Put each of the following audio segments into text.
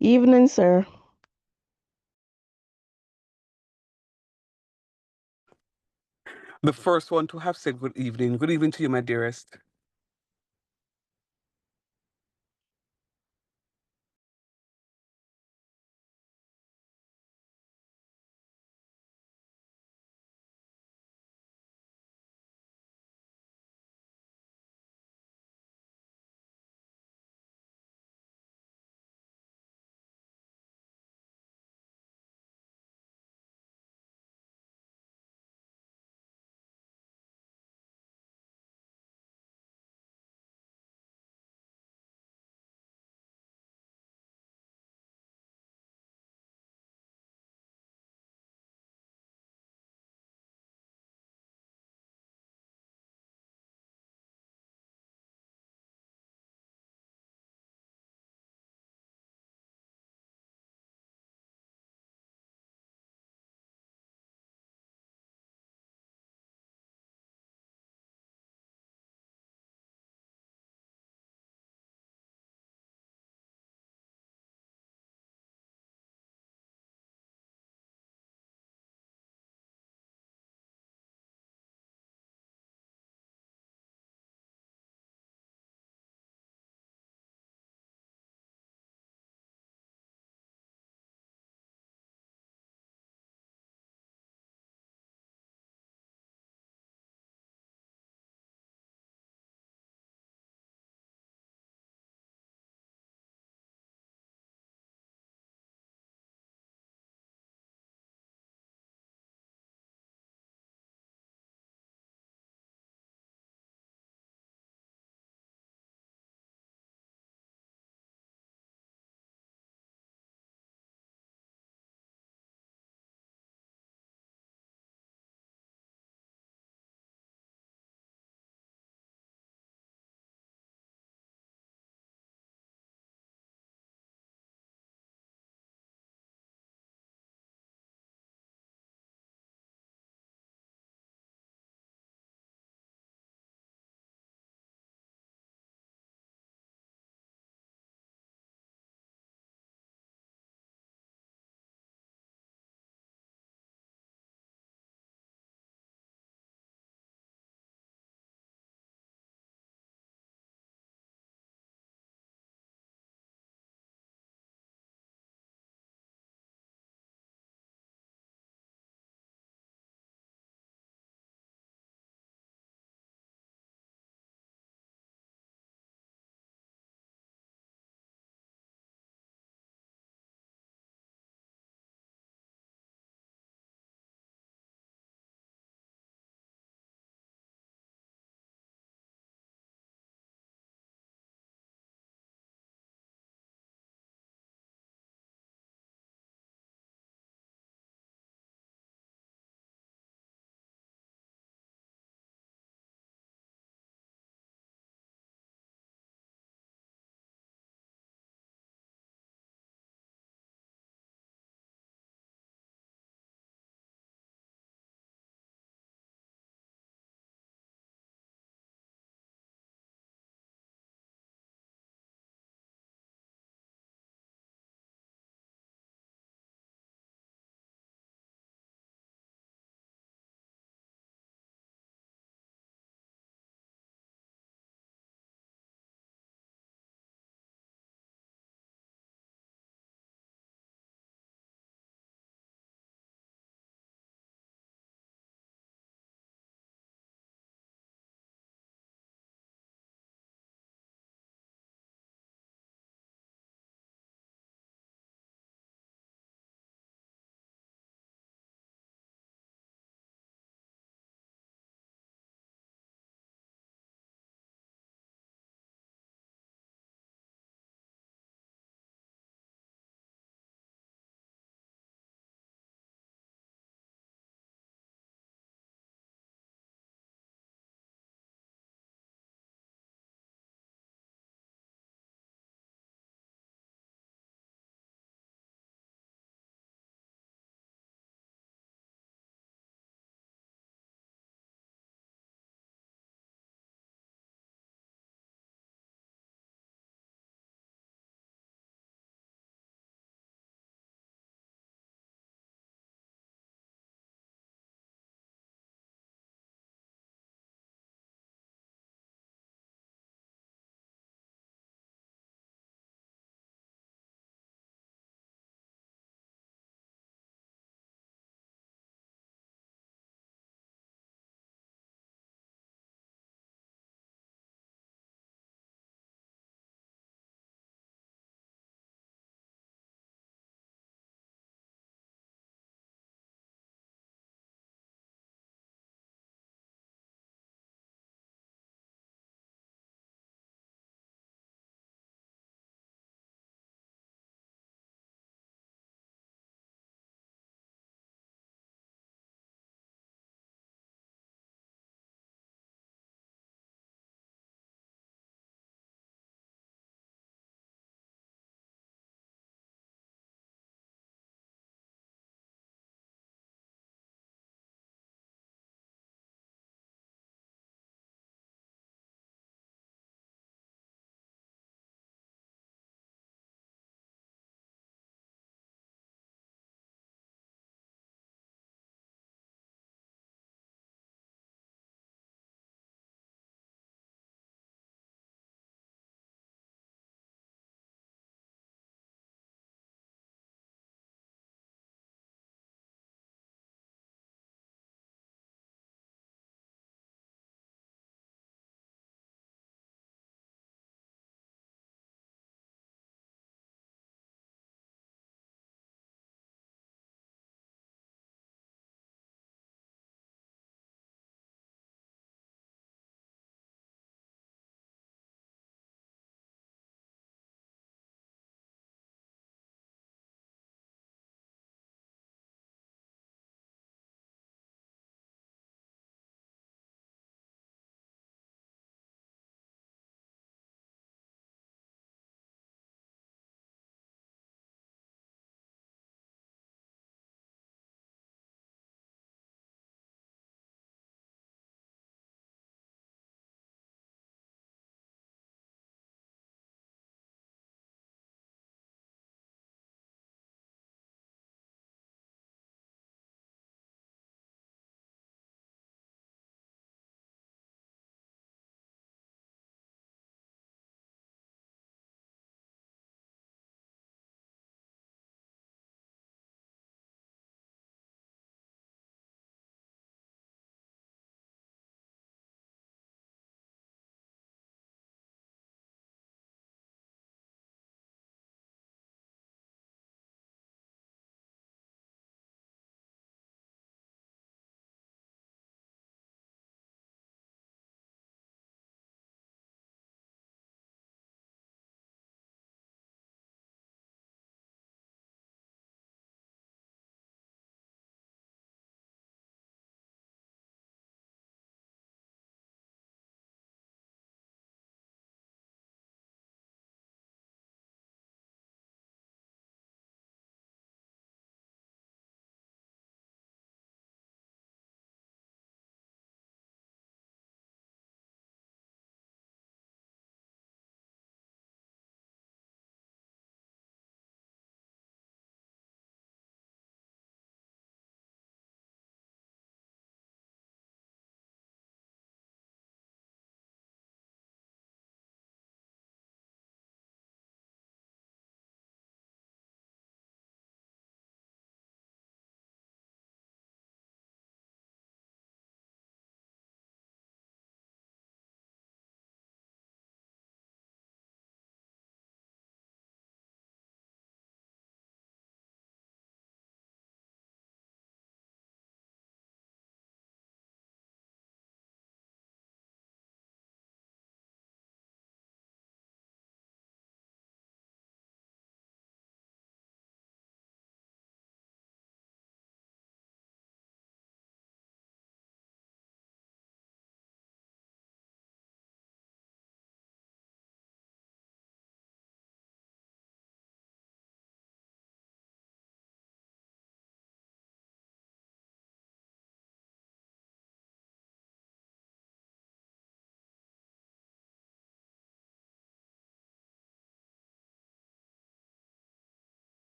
Evening, sir. The first one to have said good evening. Good evening to you, my dearest.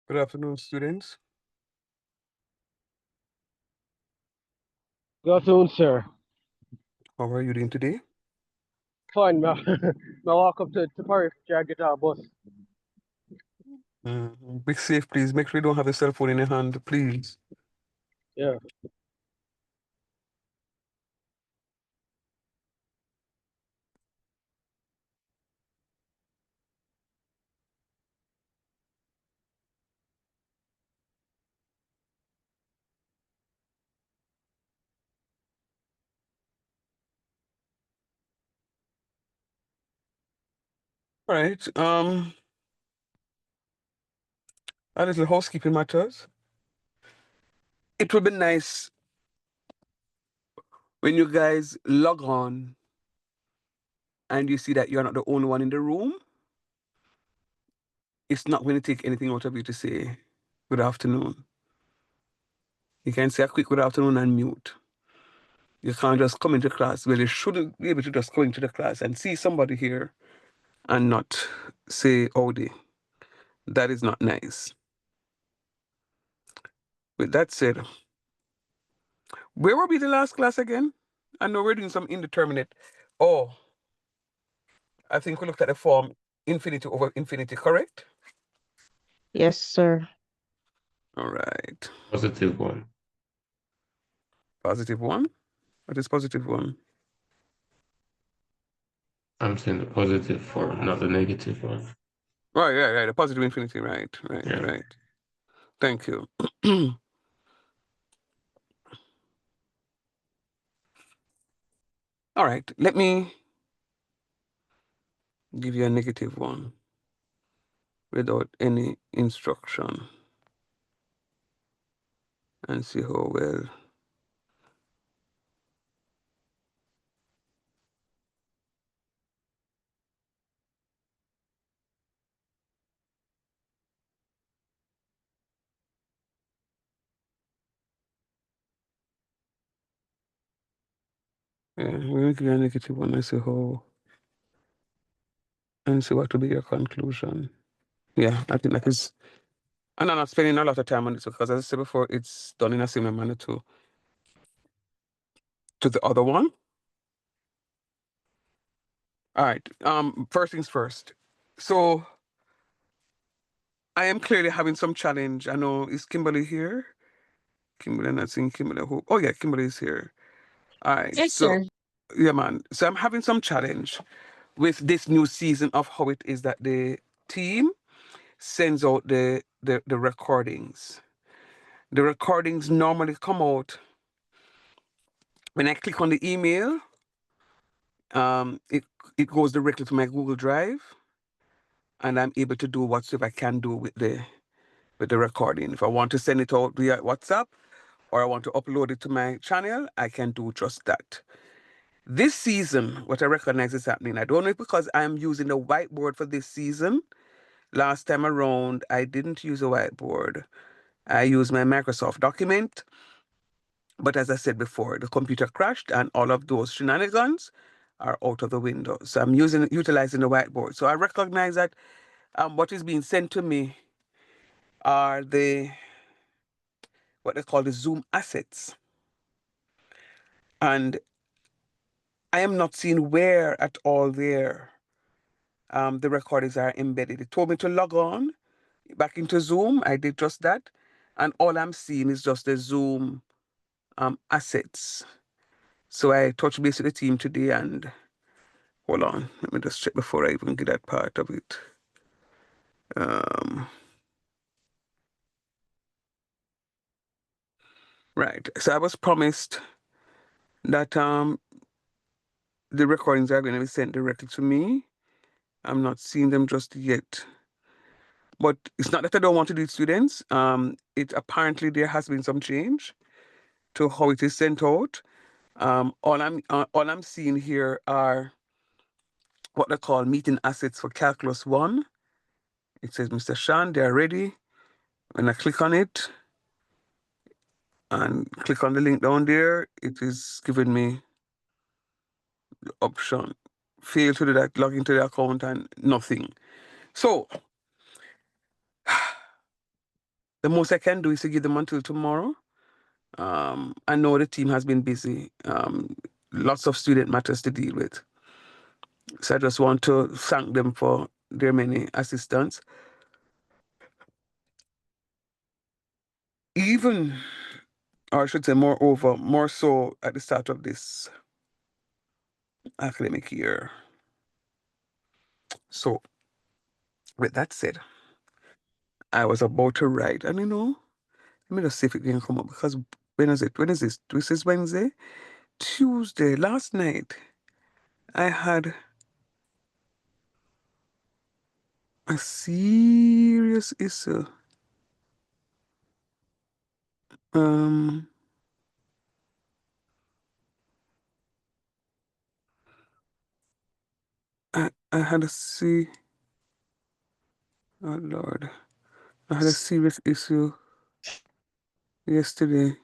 Good afternoon, students. Good afternoon, sir. How are you doing today? Fine, ma. Now walk up to Paris, try to get our bus. Be safe, please. Make sure you don't have a cell phone in your hand, please. Yeah. All right. A little housekeeping matters. It would be nice when you guys log on and you see that you're not the only one in the room. It's not going to take anything out of you to say good afternoon. You can say a quick good afternoon and mute. You can't just come into class. Well, you shouldn't be able to just go into the class and see somebody here and not say howdy. That is not nice. With that said, where will be the last class again? I know we're doing some indeterminate. Oh, I think we looked at the form infinity over infinity, correct? Yes, sir. All right. Positive one. Positive one? What is positive one? I'm saying the positive form, not the negative one. Right, right. The positive infinity, right. Yeah. Thank you. All right, let me give you a negative one without any instruction and see how well. Yeah, we're going to give you a negative one and see how, and see what will be your conclusion. Yeah, I think that is, and I'm not spending a lot of time on it because, as I said before, it's done in a similar manner to the other one. All right. First things first. So I am clearly having some challenge. I know, is Kimberly here? Kimberly, I'm not seeing Kimberly. Oh yeah, Kimberly is here. All right. Yes, So sir. yeah, man. So I'm having some challenge with this new season of how it is that the team sends out the recordings. The recordings normally come out when I click on the email. It goes directly to my Google Drive, and I'm able to do whatsoever I can do with the recording. If I want to send it out via WhatsApp or I want to upload it to my channel, I can do just that. This season, what I recognize is happening, I don't know if because I'm using the whiteboard for this season. Last time around, I didn't use a whiteboard. I used my Microsoft document. But as I said before, the computer crashed and all of those shenanigans are out of the window. So I'm utilizing the whiteboard. So I recognize that what is being sent to me are what they call the Zoom assets. And I am not seeing where at all there the recordings are embedded. It told me to log on back into Zoom. I did just that. And all I'm seeing is just the Zoom assets. So I touched base with the team today and hold on, let me just check before I even get that part of it. Right. So I was promised that the recordings are going to be sent directly to me. I'm not seeing them just yet. But it's not that I don't want to do it, students. It apparently there has been some change to how it is sent out. All I'm seeing here are what they call meeting assets for Calculus 1. It says, Mr. Shan, they are ready. When I click on it and click on the link down there, it is giving me the option. Fail to do that, log into the account and nothing. So the most I can do is to give them until tomorrow. I know the team has been busy. Lots of student matters to deal with. So I just want to thank them for their many assistance. Even, or I should say moreover, more so at the start of this academic year. So with that said, I was about to write, and let me just see if it can come up, because when is it? When is this? This is Wednesday? Tuesday, last night, I had a serious issue. Um, I had a oh Lord, I had a serious issue yesterday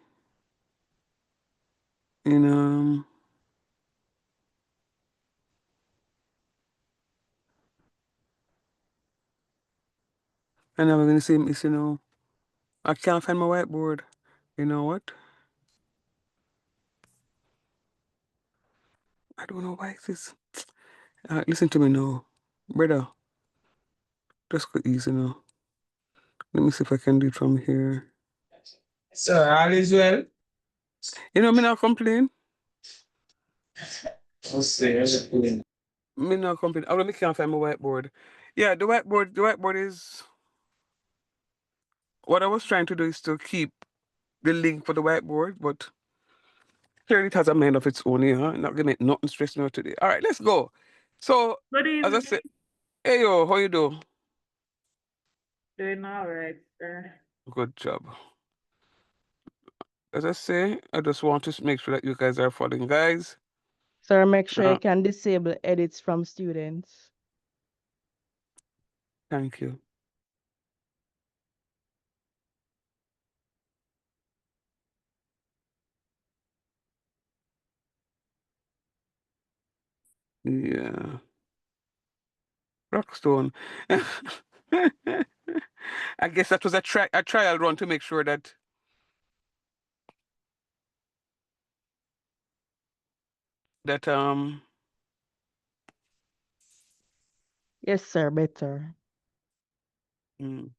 in and I'm gonna say issue. I can't find my whiteboard. You know what? I don't know why this. Listen to me now, brother. Just go easy now. Let me see if I can do it from here. Sir, all is well. Me not complain. Okay. Me not complain. Oh, let me can't find my whiteboard. Yeah, the whiteboard is what I was trying to do is to keep the link for the whiteboard, but clearly it has a mind of its own, not gonna make nothing stress me out today. All right, let's go. So Good as I evening. said, hey yo, how you do? Doing all right, sir. Good job. As I say, I just want to make sure that you guys are following, guys. Sir, make sure Uh, you can disable edits from students. Thank you. Yeah. Rockstone. I guess that was a trial run to make sure that Yes, sir, better. mhm.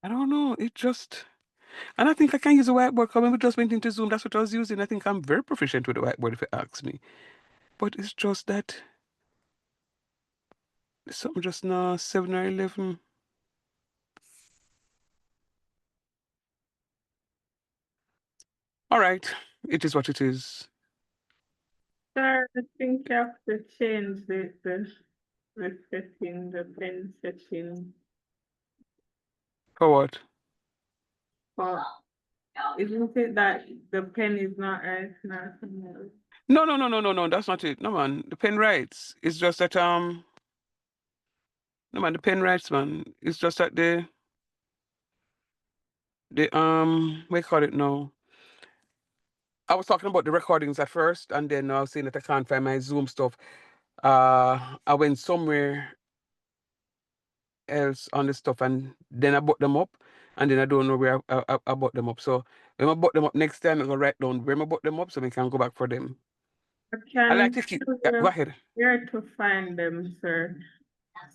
I don't know. It just, and I think I can use a whiteboard. Because when we just went into Zoom, that's what I was using. I think I'm very proficient with the whiteboard, if you ask me. But it's just that something just now 7 or 11. All right, it is what it is. Sir, I think you have to change the setting, the pen setting. For what? But isn't it that the pen is not right now? No. That's not it. No man, the pen writes. It's just that no man, the pen writes, man. It's just that what do you call it now? I was talking about the recordings at first, and then I was saying that I can't find my Zoom stuff. I went somewhere else on the stuff, and then I bought them up, and then I don't know where I bought them up. So when I bought them up next time, I'm gonna write down where I bought them up so we can go back for them. I I like can to keep. tell Go you ahead. where to find them, sir.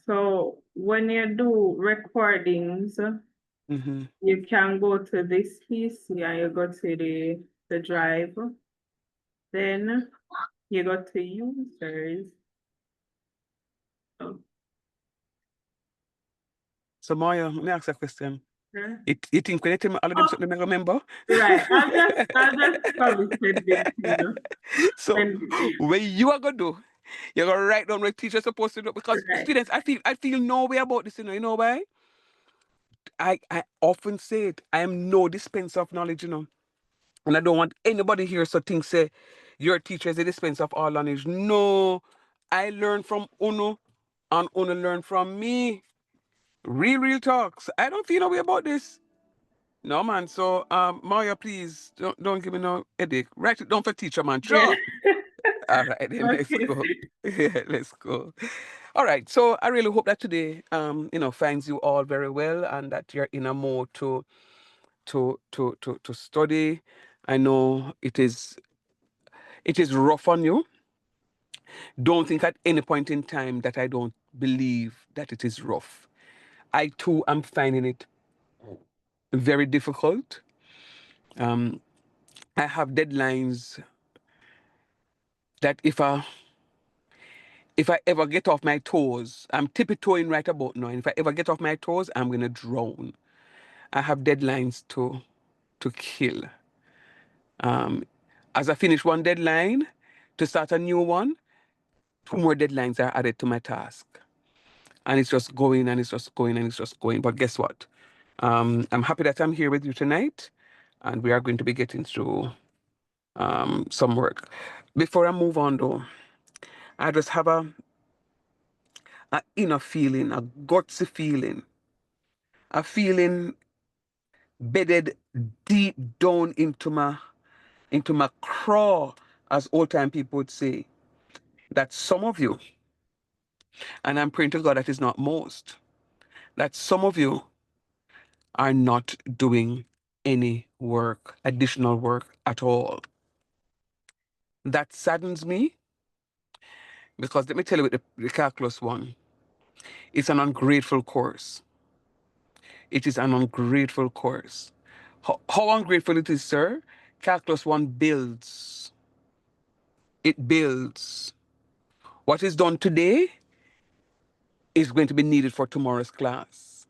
So when you do recordings, Mm-hmm. you can go to this PC and you go to the drive. Then you go to users. Oh, So Maya, let me ask a question. yeah. You think when you tell me all of them something I remember? Right. I'll just probably send it to you. So what you are gonna do? You're gonna write down what teacher's supposed to do, because Right. students, I feel no way about this, you know why? I often say it, I am no dispenser of knowledge, and I don't want anybody here so think say your teacher is a dispenser of all knowledge. No, I learn from Uno and Uno learn from me. Real talks. I don't feel no way about this. No man. So Maria, please don't give me no headache. Write it down for teacher, man. Yeah. Sure. All right, then let's Okay. go. Yeah, let's go. All right. So I really hope that today, finds you all very well, and that you're in a mode to study. I know it is rough on you. Don't think at any point in time that I don't believe that it is rough. I too am finding it very difficult. I have deadlines that if I ever get off my toes, I'm tippy-toeing right about now. And if I ever get off my toes, I'm gonna drown. I have deadlines to kill. As I finish one deadline to start a new one, two more deadlines are added to my task. And it's just going and it's just going and it's just going. But guess what? I'm happy that I'm here with you tonight, and we are going to be getting through some work. Before I move on though, I just have a inner feeling, a gutsy feeling, a feeling bedded deep down into my craw, as old time people would say, that some of you, and I'm praying to God that is not most, that some of you are not doing any work, additional work at all. That saddens me, because let me tell you with the calculus one, it's an ungrateful course. It is an ungrateful course. How ungrateful it is, sir? Calculus one builds. It builds. What is done today is going to be needed for tomorrow's class.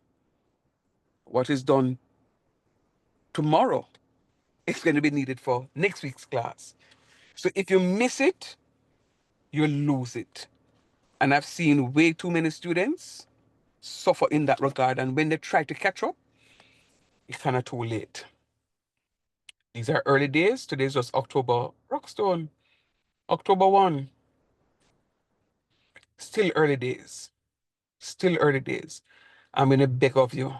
What is done tomorrow is going to be needed for next week's class. So if you miss it, you lose it. And I've seen way too many students suffer in that regard. And when they try to catch up, it's kind of too late. These are early days. Today's just October, Rockstone, October 1. Still early days. Still early days. I'm going to beg of you,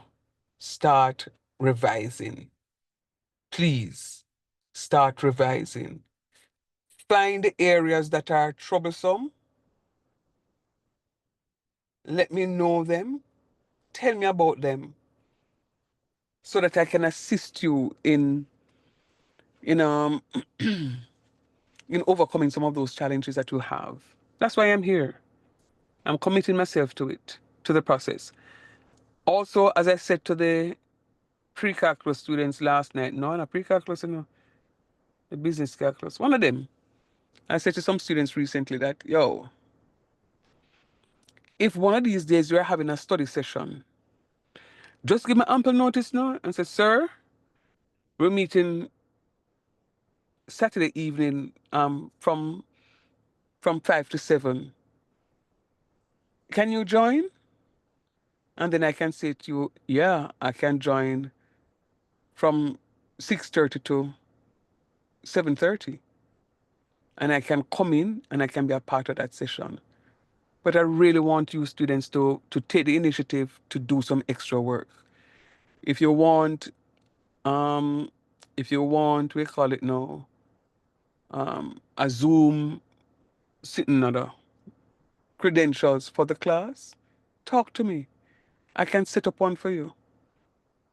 start revising. Please start revising. Find the areas that are troublesome. Let me know them. Tell me about them so that I can assist you in in in overcoming some of those challenges that you have. That's why I'm here. I'm committing myself to it, to the process. Also, as I said to the pre-calculus students last night, no, not pre-calculus, no, the business calculus, one of them, I said to some students recently that, yo, if one of these days you're having a study session, just give me ample notice now and say, sir, we're meeting Saturday evening from 5 to 7. Can you join? And then I can say to you, yeah, I can join from 6:30 to 7:30. And I can come in and I can be a part of that session. But I really want you students to take the initiative to do some extra work. If you want, we call it now, a Zoom sitting under credentials for the class, talk to me. I can set up one for you,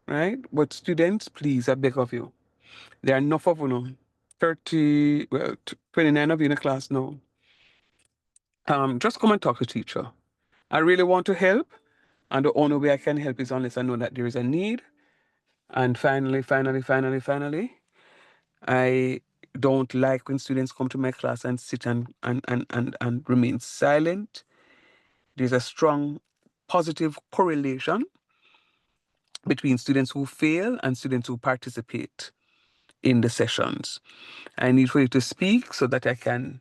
right? But students, please, I beg of you. There are enough of you, 29 of you in the class now. Just come and talk to teacher. I really want to help, and the only way I can help is unless I know that there is a need. And finally, I don't like when students come to my class and sit and remain silent. There's a strong positive correlation between students who fail and students who participate in the sessions. I need for you to speak so that I can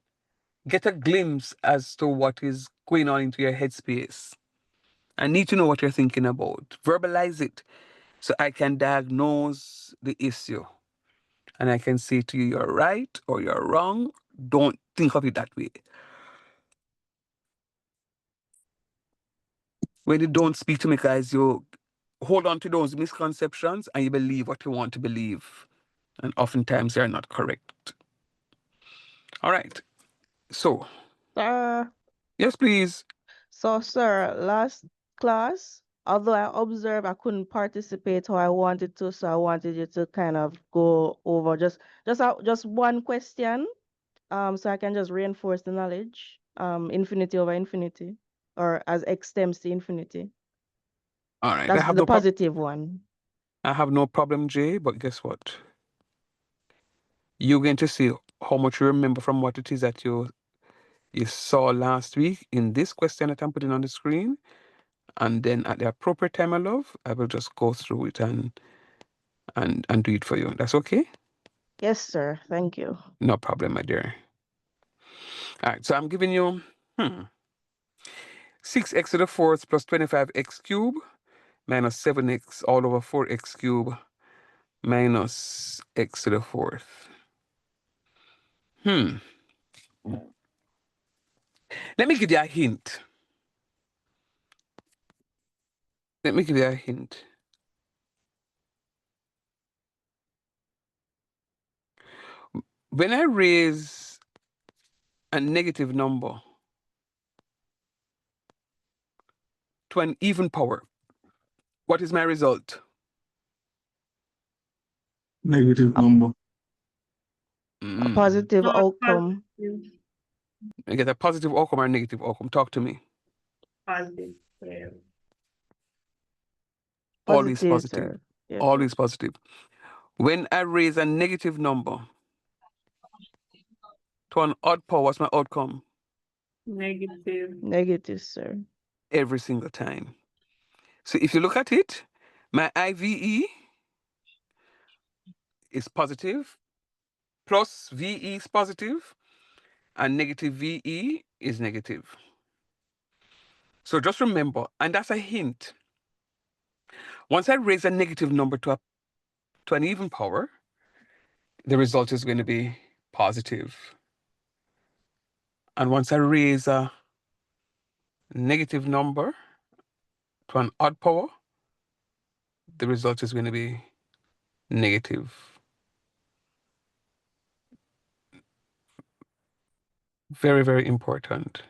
get a glimpse as to what is going on into your headspace. I need to know what you're thinking about. Verbalize it so I can diagnose the issue. And I can say to you, you're right or you're wrong. Don't think of it that way. When you don't speak to me, guys, you hold on to those misconceptions and you believe what you want to believe. And oftentimes they're not correct. All right. So, Sir. yes, please. So, sir, last class, although I observed I couldn't participate how I wanted to, so I wanted you to kind of go over just one question, so I can just reinforce the knowledge, infinity over infinity, or as x tends to infinity. All right. That's the positive one. I have no problem, Jay, but guess what? You're going to see how much you remember from what it is that you saw last week in this question that I'm putting on the screen. And then at the appropriate time, my love, I will just go through it and do it for you. That's okay? Yes, sir. Thank you. No problem, my dear. All right, so I'm giving you 6x to the fourth plus 25x cubed minus 7x all over 4x cubed minus x to the fourth. Let me give you a hint. When I raise a negative number to an even power, what is my result? Negative number. A positive outcome. I get a positive outcome or a negative outcome. Talk to me. Positive. Always Positive, positive. sir. Yes, sir. Always positive. When I raise a negative number to an odd power, what's my outcome? Negative. Negative, sir. Every single time. So if you look at it, my IVE is positive, plus VE is positive, and negative VE is negative. So just remember, and that's a hint. Once I raise a negative number to an even power, the result is going to be positive. And once I raise a negative number to an odd power, the result is going to be negative. Very, very important.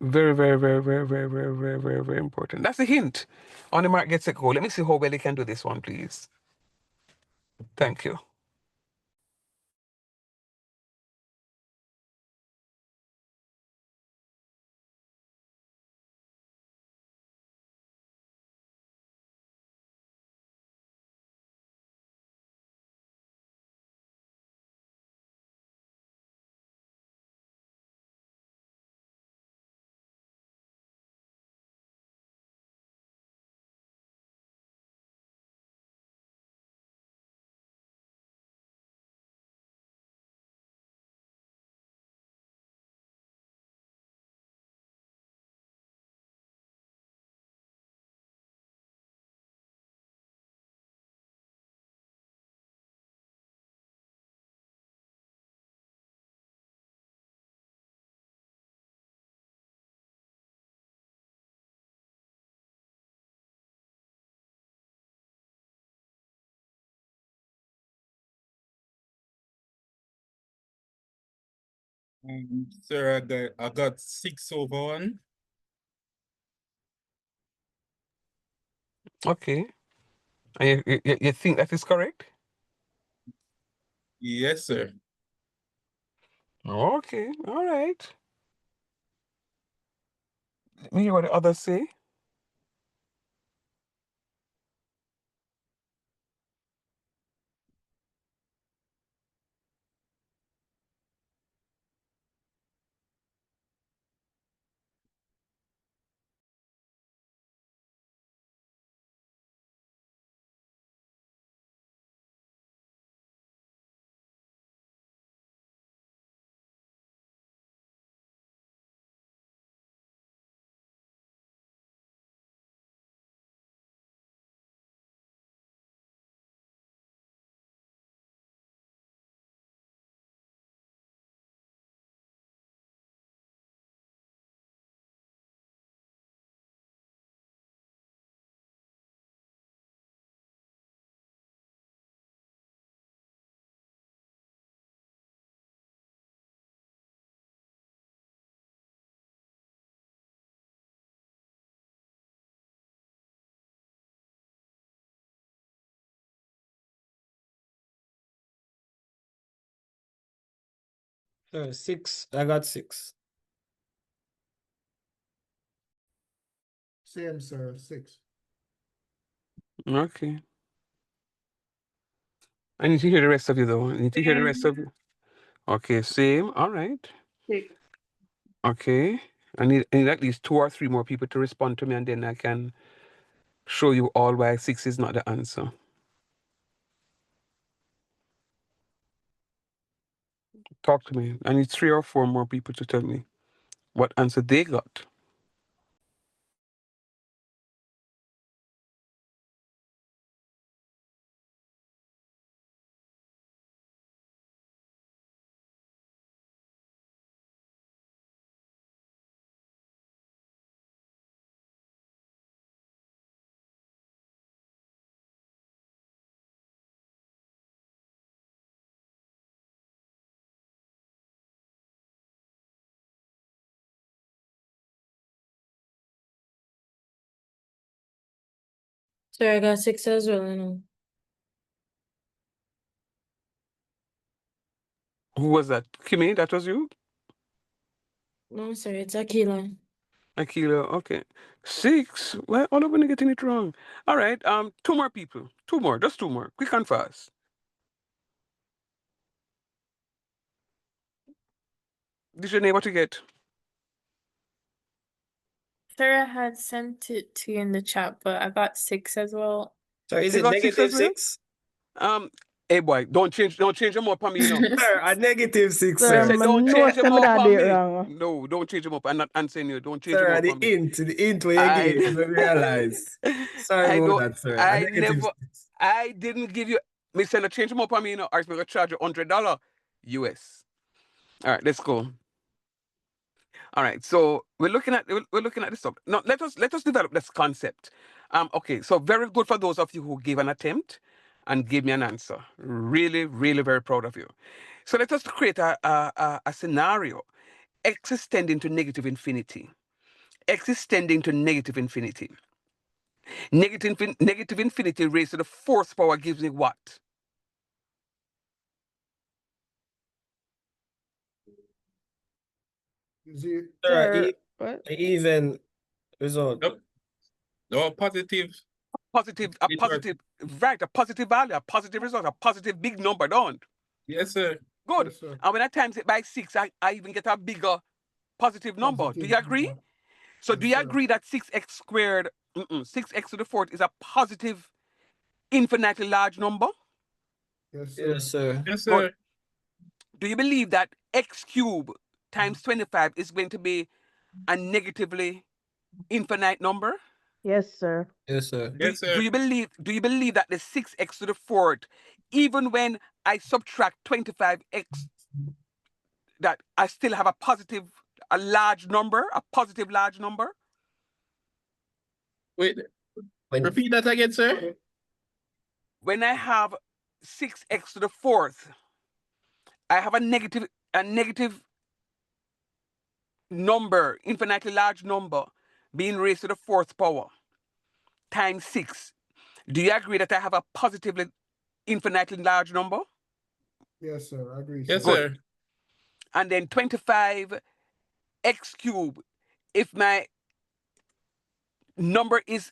Very, very, very, very, very, very, very, very, very important. That's a hint. On the mark, get set, go. Let me see how well you can do this one, please. Thank you. Sir, I got 6/1. Okay. And you think that is correct? Yes, sir. Okay. All right. Let me hear what the others say. Sir, 6. I got 6. Same, sir. 6. Okay. I need to hear the rest of you, though. I need to hear the rest of you. Okay, same. All right. 6. Okay. I need at least 2 or 3 more people to respond to me, and then I can show you all why 6 is not the answer. Talk to me. I need 3 or 4 more people to tell me what answer they got. Sir, I got 6 as well, you know. Who was that? Kimmy, that was you? No, sir, it's Aquila. Akila, okay. 6? Well, all of them are getting it wrong. All right, 2 more people. 2 more, just 2 more. Quick and fast. This your name, what you get? Sir, I had sent it to you in the chat, but I got 6 as well. Sir, is You it got 6 as negative well? 6? Hey boy, don't change them up on me, you know. Sir, a negative 6, Sir, I sir. said don't no, change them sir, me up that on did it me. wrong. No, don't change them up. I'm not answering you. Don't change them Sir, up on me. the int where you give, I realize. Sorry I about don't, that, sir. A I negative never, 6. I didn't give you, me saying to change them up on me, you know, or I'm going to charge you $100 US. All right, let's go. All right, so we're looking at this stuff. Now let us develop this concept. Okay, so very good for those of you who gave an attempt and gave me an answer. Really, really very proud of you. So let us create a scenario. X is tending to negative infinity. X is tending to negative infinity. Negative infinity raised to the 4th power gives me what? Sir, Sir, what? even result. Yep. No, positive. Positive, a positive, right, a positive value, a positive result, a positive big number, don't? Yes, sir. Good. Yes, sir. And when I times it by 6, I even get a bigger positive number. Do you agree? number. So Yes, do you sir. agree that 6x squared, 6x to the 4th is a positive, infinitely large number? Yes, sir. Yes, sir. Yes, Good. sir. Do you believe that x cubed times 25 is going to be a negatively infinite number? Yes, sir. Yes, sir. Yes, sir. Do you believe that the 6x to the 4th, even when I subtract 25x, that I still have a large number, a positive large number? Wait, When repeat that again, sir. When I have 6x to the 4th, I have a negative number, infinitely large number, being raised to the 4th power times 6. Do you agree that I have a positively infinitely large number? Yes, sir. I agree, Yes, sir. Good. sir. And then 25x cubed, if my number is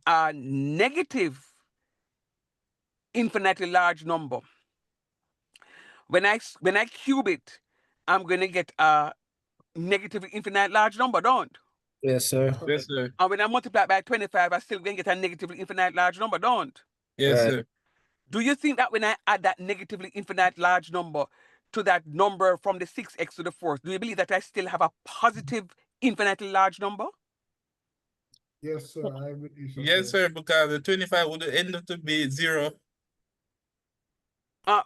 a negative infinitely large number, when I cube it, I'm going to get a negative infinite large number, don't? Yes, sir. Yes, sir. And when I multiply it by 25, I still going to get a negatively infinite large number, don't? Yes, Right. sir. Do you think that when I add that negatively infinite large number to that number from the 6x to the 4th, do you believe that I still have a positive infinitely large number? Yes, sir. I agree, Yes, sir. Because the 25 would end up to be 0.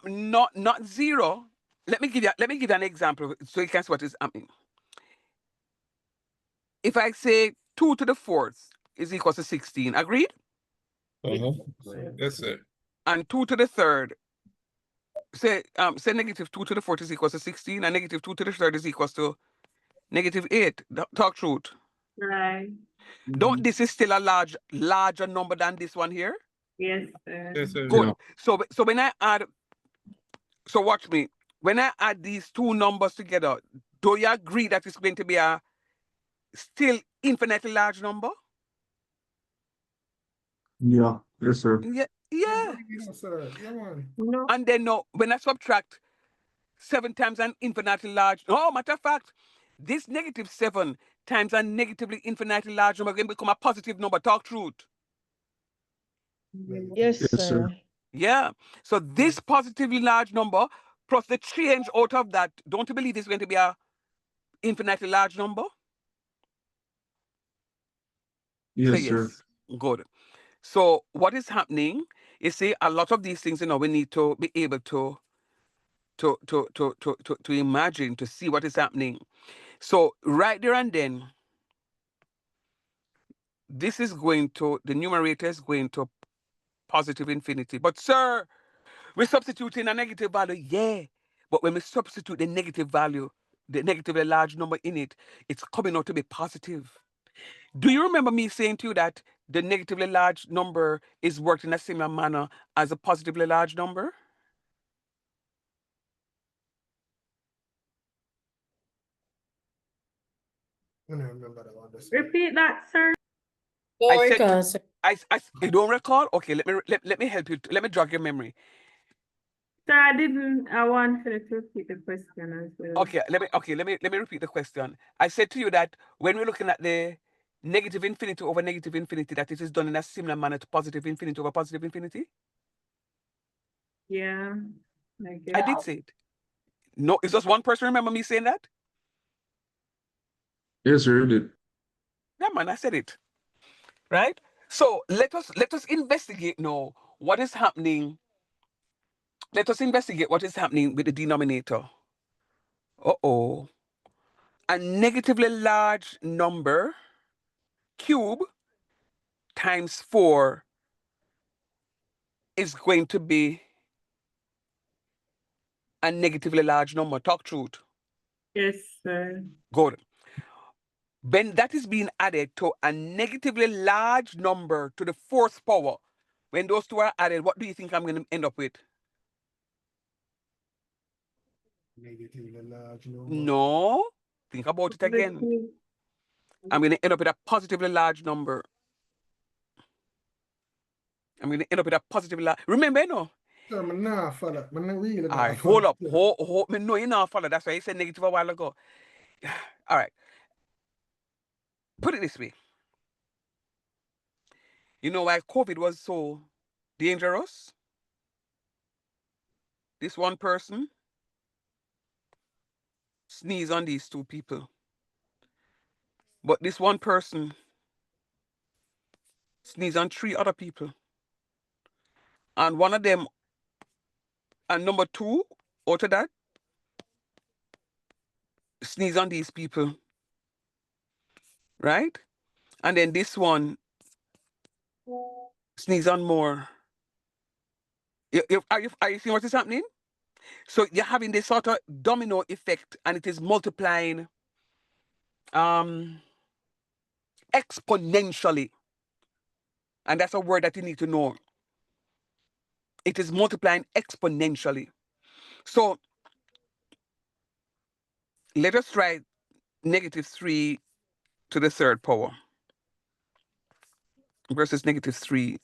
Not 0. Let me give you an example so you can see what is happening. If I say 2 to the 4th is equal to 16, agreed? Yes, sir. And 2 to the 3rd, say negative 2 to the 4th is equal to 16, and negative 2 to the 3rd is equal to negative 8. Talk truth. Right. Don't this is still a larger number than this one here? Yes, sir. Yes, sir. Good. Yeah. So when I add, so watch me. when I add these two numbers together, do you agree that it's going to be a still infinitely large number? Yeah. Yes, sir. Yeah. Yes, sir. Yeah, man. No. And then no, when I subtract 7 times an infinitely large, oh, matter of fact, this -7 times a negatively infinitely large number can become a positive number. Talk truth. Yes, Yes, sir. sir. Yeah. So this positively large number plus the change out of that, don't you believe it's going to be a infinitely large number? Yes, Say sir. yes. Good. So what is happening is, see, a lot of these things, we need to be able to imagine, to see what is happening. So right there and then, this is going to, the numerator is going to positive infinity. But sir, we're substituting a negative value. Yeah. But when we substitute the negative value, the negatively large number in it, it's coming out to be positive. Do you remember me saying to you that the negatively large number is worked in a similar manner as a positively large number? I don't remember that one. Repeat that, sir. I Don't said, recall, sir. you don't recall? Okay, let me help you. Let me jog your memory. Sir, I want you to repeat the question as well. Okay, let me repeat the question. I said to you that when we're looking at the negative infinity over negative infinity, that it is done in a similar manner to positive infinity over positive infinity. Yeah. I did say it. No, it's just one person remember me saying that? Yes, sir. You did. Yeah, man, I said it. Right? So let us investigate now what is happening. Let us investigate what is happening with the denominator. Uh-oh. A negatively large number cube times 4 is going to be a negatively large number. Talk truth. Yes, sir. Good. When that is being added to a negatively large number to the 4th power, when those two are added, what do you think I'm going to end up with? Negatively large number. No. Think about it again. I'm going to end up with a positively large number. I'm going to end up with a positively large. Remember, no? Sir, I'm not follow. I'm not really All right, follow. hold up. Hold, me know you not follow. That's why I said negative a while ago. All right. Put it this way. You know why COVID was so dangerous? This one person sneezed on these two people. But this one person sneezed on 3 other people. And one of them, and number 2, out of that, sneeze on these people. Right? And then this one sneeze on more. Are you seeing what is happening? So you're having this sort of domino effect, and it is multiplying exponentially. And that's a word that you need to know. It is multiplying exponentially. So let us try -3 to the 3rd power versus -3.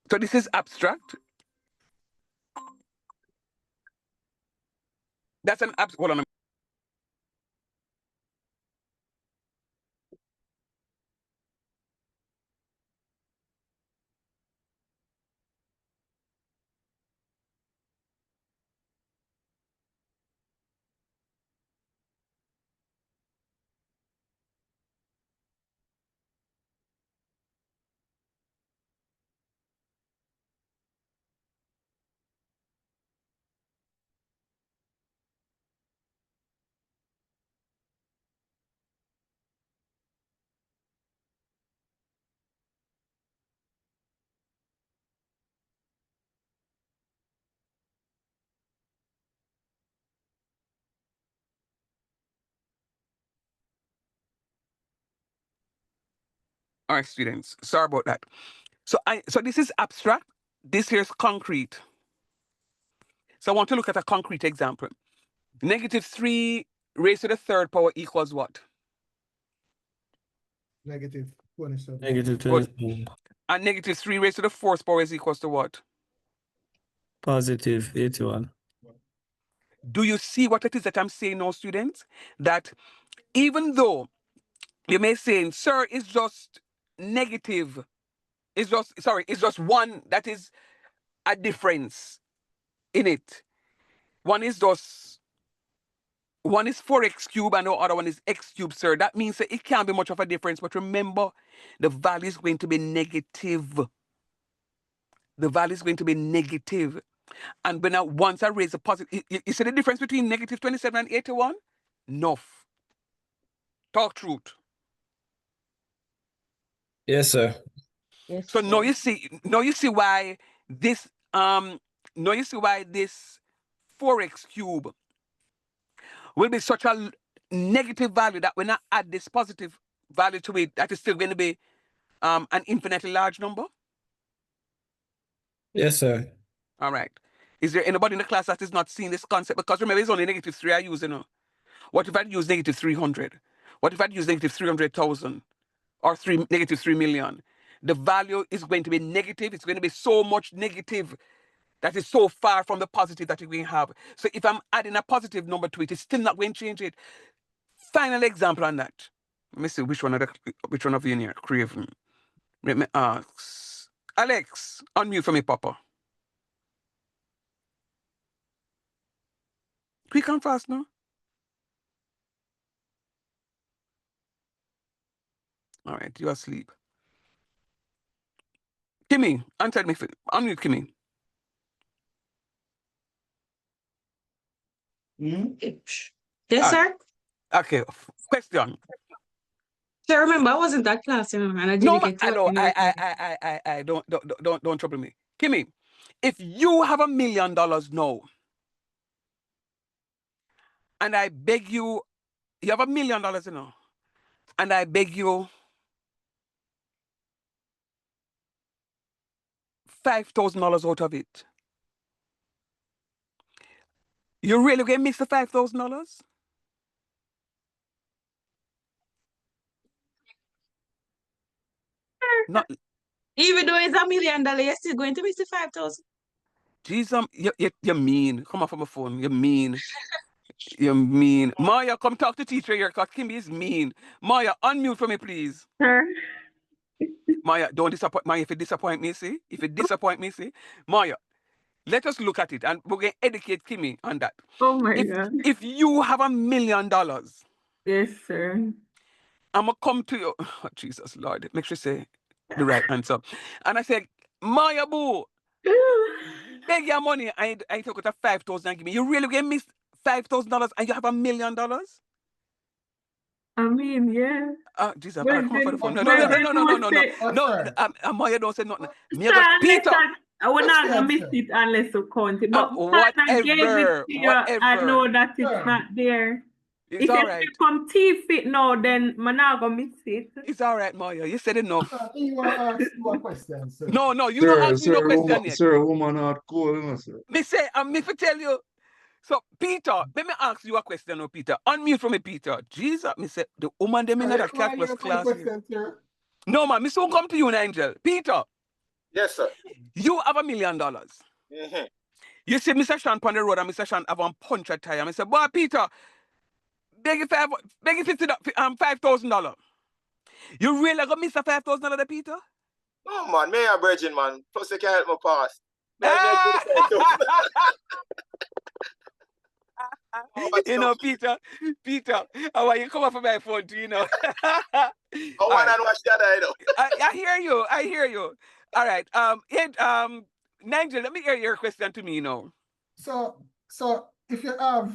So this is abstract. That's an hold on. All right, students. Sorry about that. So this is abstract. This here is concrete. So I want to look at a concrete example. Negative 3 raised to the third power equals what? Negative 27. Negative Good. 27. And negative 3 raised to the fourth power is equals to what? Positive 81. Do you see what it is that I'm saying now, students? That even though you may say, sir, it's just negative, it's just one that is a difference in it. One is 4x cubed and the other one is x cubed, sir. That means that it can't be much of a difference. But remember, the value is going to be negative. The value is going to be negative. And when once I raise a positive, you see the difference between negative 27 and 81? No. Talk truth. Yes, sir. Yes, So now sir. you see why this now you see why this 4x cube will be such a negative value that when I add this positive value to it, that is still going to be an infinitely large number. Yes, sir. All right. Is there anybody in the class that is not seeing this concept? Because remember, it's only negative 3 I use, you know. What if I use negative 300? What if I use negative 300,000 or negative 3 million? The value is going to be negative. It's going to be so much negative that is so far from the positive that you're going to have. So if I'm adding a positive number to it, it's still not going to change it. Final example on that. Let me see which one of you in here, Craven. Let me ask. Alex, unmute for me, Papa. Quick and fast now. All right, you're asleep. Kimmy, answer me. Unmute Kimmy. Yes, sir. Okay, question. So remember, I wasn't that class, you know, and I didn't get to it. I don't trouble me. Kimmy, if you have $1 million now, and I beg you have $1 million, you know, and I beg you $5,000 out of it. You really gonna miss the $5,000? Not Even though it's $1 million, you're still going to miss the 5,000. Jesus, you're mean. Come off of my phone. You're mean. You're mean. Maya, come talk to teacher here, because Kimmy is mean. Maya, unmute for me, please. Sir. Maya, don't disappoint. Maya, if you disappoint me, see? Maya, let us look at it, and we're going to educate Kimmy on that. Oh my God. If you have $1 million, Yes, sir. I'm going to come to you. Oh, Jesus, Lord. Make sure you say the right answer. And I say, Maya, boo, beg your money. I took it at 5,000 and give me. You really going to miss $5,000 and you have $1 million? I mean, yeah. Jesus, Well, come on for the phone. No. Maya don't say nothing. Peter, I will not gonna miss it unless you count it. But I gave it to you, I know that it's not there. It's all right. If you come fit now, then I'm not gonna miss it. It's all right, Maya. You said enough. You want to ask you a question, sir? No, you don't ask me no question yet. Sir, woman not cool, you know, sir. Me say, me for tell you. So, Peter, let me ask you a question, no, Peter. Unmute for me, Peter. Jesus, me say, the woman them in that calculus class. No, man, me soon come to you, Angel. Peter. Yes, sir. You have $1 million. Mm-hmm. You see Mr. Sean on the road and Mr. Sean have a punch a tire. I say, boy, Peter, beg you $5,000. You really gonna miss the $5,000, Peter? No, man, me a virgin, man. Plus, you can't help me pass. You know, Peter, how are you come up for my phone too, you know? I want to watch that, I know. I hear you. All right. Nigel, let me hear your question to me, you know. So if you have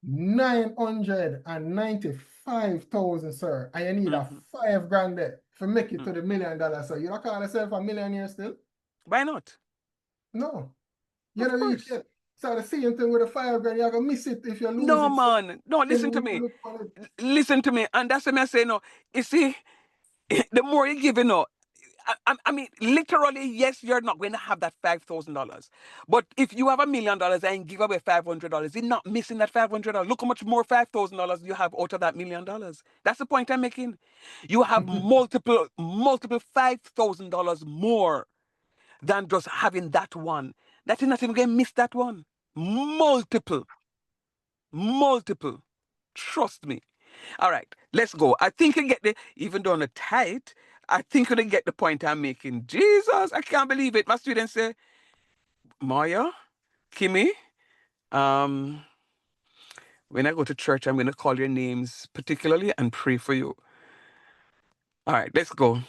995,000, sir, and you need a $5,000 there to make it to the $1 million, sir, you don't call yourself a millionaire still? Why not? No. You don't reach it. So the same thing with the $5,000, you're gonna miss it if you lose it. No, man. No, listen to me. Listen to me. And that's what I say, no. You see, the more you give, you know, I mean, literally, yes, you're not going to have that $5,000. But if you have $1 million and give away $500, you're not missing that $500. Look how much more $5,000 you have out of that $1 million. That's the point I'm making. You have multiple $5,000 more than just having that one. That you're not even going to miss that one. Multiple. Trust me. All right, let's go. I think you get even though on a tight, I think you get the point I'm making. Jesus, I can't believe it. My students say, Maya, Kimmy, when I go to church, I'm going to call your names particularly and pray for you. All right, let's go.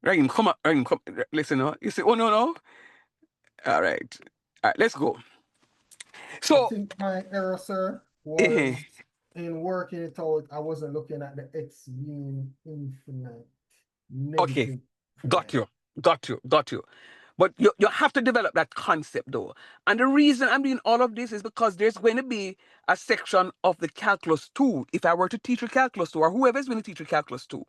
Rahim, come on. Rahim, come. Listen, no. You say, oh, no. All right, let's go. So, I think my error, sir, was in working it out. I wasn't looking at the x being infinite. Okay, got you. But you have to develop that concept, though. And the reason I'm doing all of this is because there's going to be a section of the Calculus 2. If I were to teach you Calculus 2, or whoever is going to teach you Calculus 2,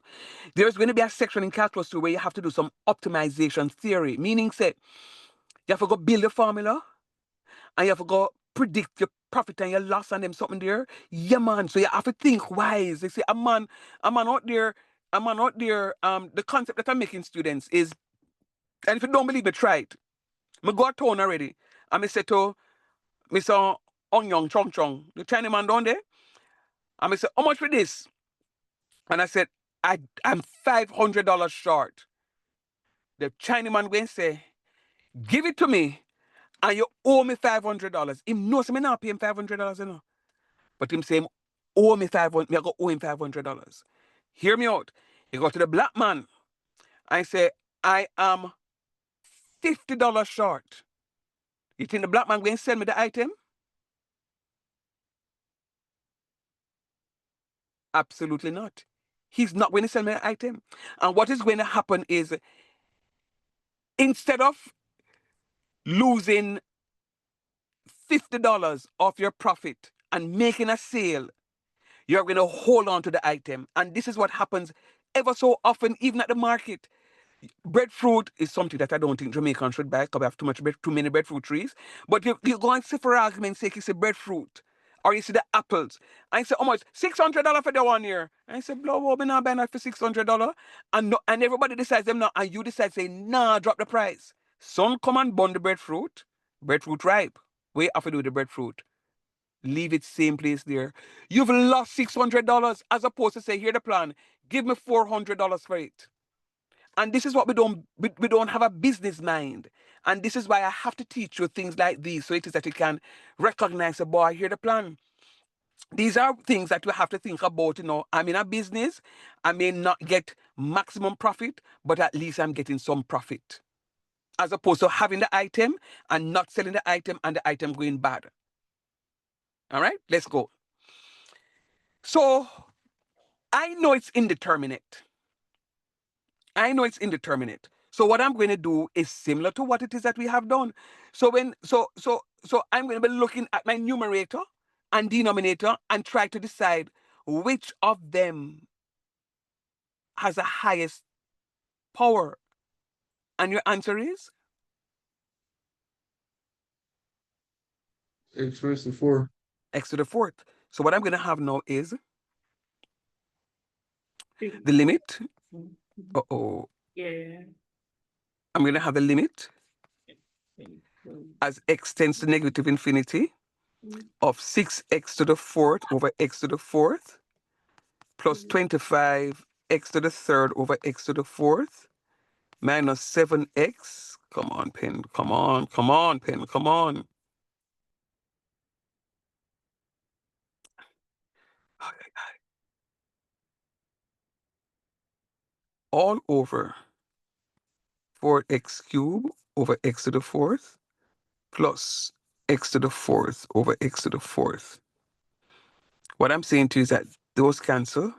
there's going to be a section in Calculus 2 where you have to do some optimization theory. Meaning, say, you have to go build a formula, and you have to go predict your profit and your loss and them something there. Yeah, man. So you have to think wise. They say, a man out there, the concept that I'm making students is, and if you don't believe me, try it. I go to town already. And I say to Mr. Onyong Chong Chong, the Chinese man down there. And I say, how much for this? And I said, I'm $500 short. The Chinese man going to say, give it to me and you owe me $500. Him knows me not pay him $500, you know. But him say, him owe me $500, me I go owe him $500. Hear me out. He go to the black man. I say, I am $50 short. You think the black man going to send me the item? Absolutely not. He's not going to sell me an item. And what is going to happen is, instead of losing $50 off your profit and making a sale, you're going to hold on to the item. And this is what happens ever so often, even at the market. Breadfruit is something that I don't think Jamaicans should buy because we have too many breadfruit trees. But you go and say, for argument's sake, you say breadfruit. Or you see the apples. I say, how much? $600 for the 1 year. I say, blow up, I'm not buying that for $600. And everybody decides them now, and you decide, say, nah, drop the price. Some come and bun the breadfruit. Breadfruit ripe. We have to do with the breadfruit. Leave it same place there. You've lost $600 as opposed to say, here the plan. Give me $400 for it. And this is what we don't have a business mind. And this is why I have to teach you things like these, so it is that you can recognize, boy, hear the plan. These are things that you have to think about. I'm in a business. I may not get maximum profit, but at least I'm getting some profit. As opposed to having the item and not selling the item and the item going bad. All right, let's go. So I know it's indeterminate. So what I'm going to do is similar to what it is that we have done. So I'm going to be looking at my numerator and denominator and try to decide which of them has the highest power. And your answer is? X raised to 4. X to the 4th. So what I'm going to have now is the limit. Yeah. I'm going to have the limit as x tends to negative infinity of 6x to the 4th over x to the 4th plus 25 x to the 3rd over x to the 4th minus 7x. Come on, pen. Come on, pen. Come on. All over 4x cubed over x to the 4th plus x to the 4th over x to the 4th. What I'm saying to you is that those cancel.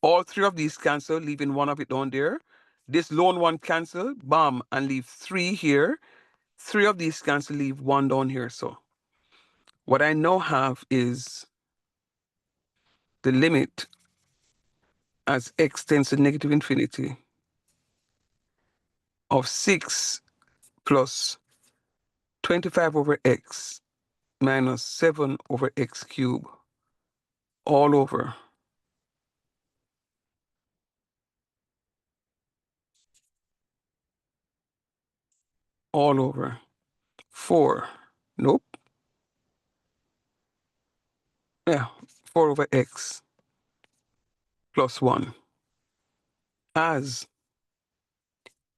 All three of these cancel, leaving one of it down there. This lone one cancel, bam, and leave 3 here. 3 of these cancel, leave 1 down here. So what I now have is the limit as x tends to negative infinity of 6 plus 25 over x minus 7 over x cubed all over all over 4. Nope. Yeah, 4 over x plus 1 as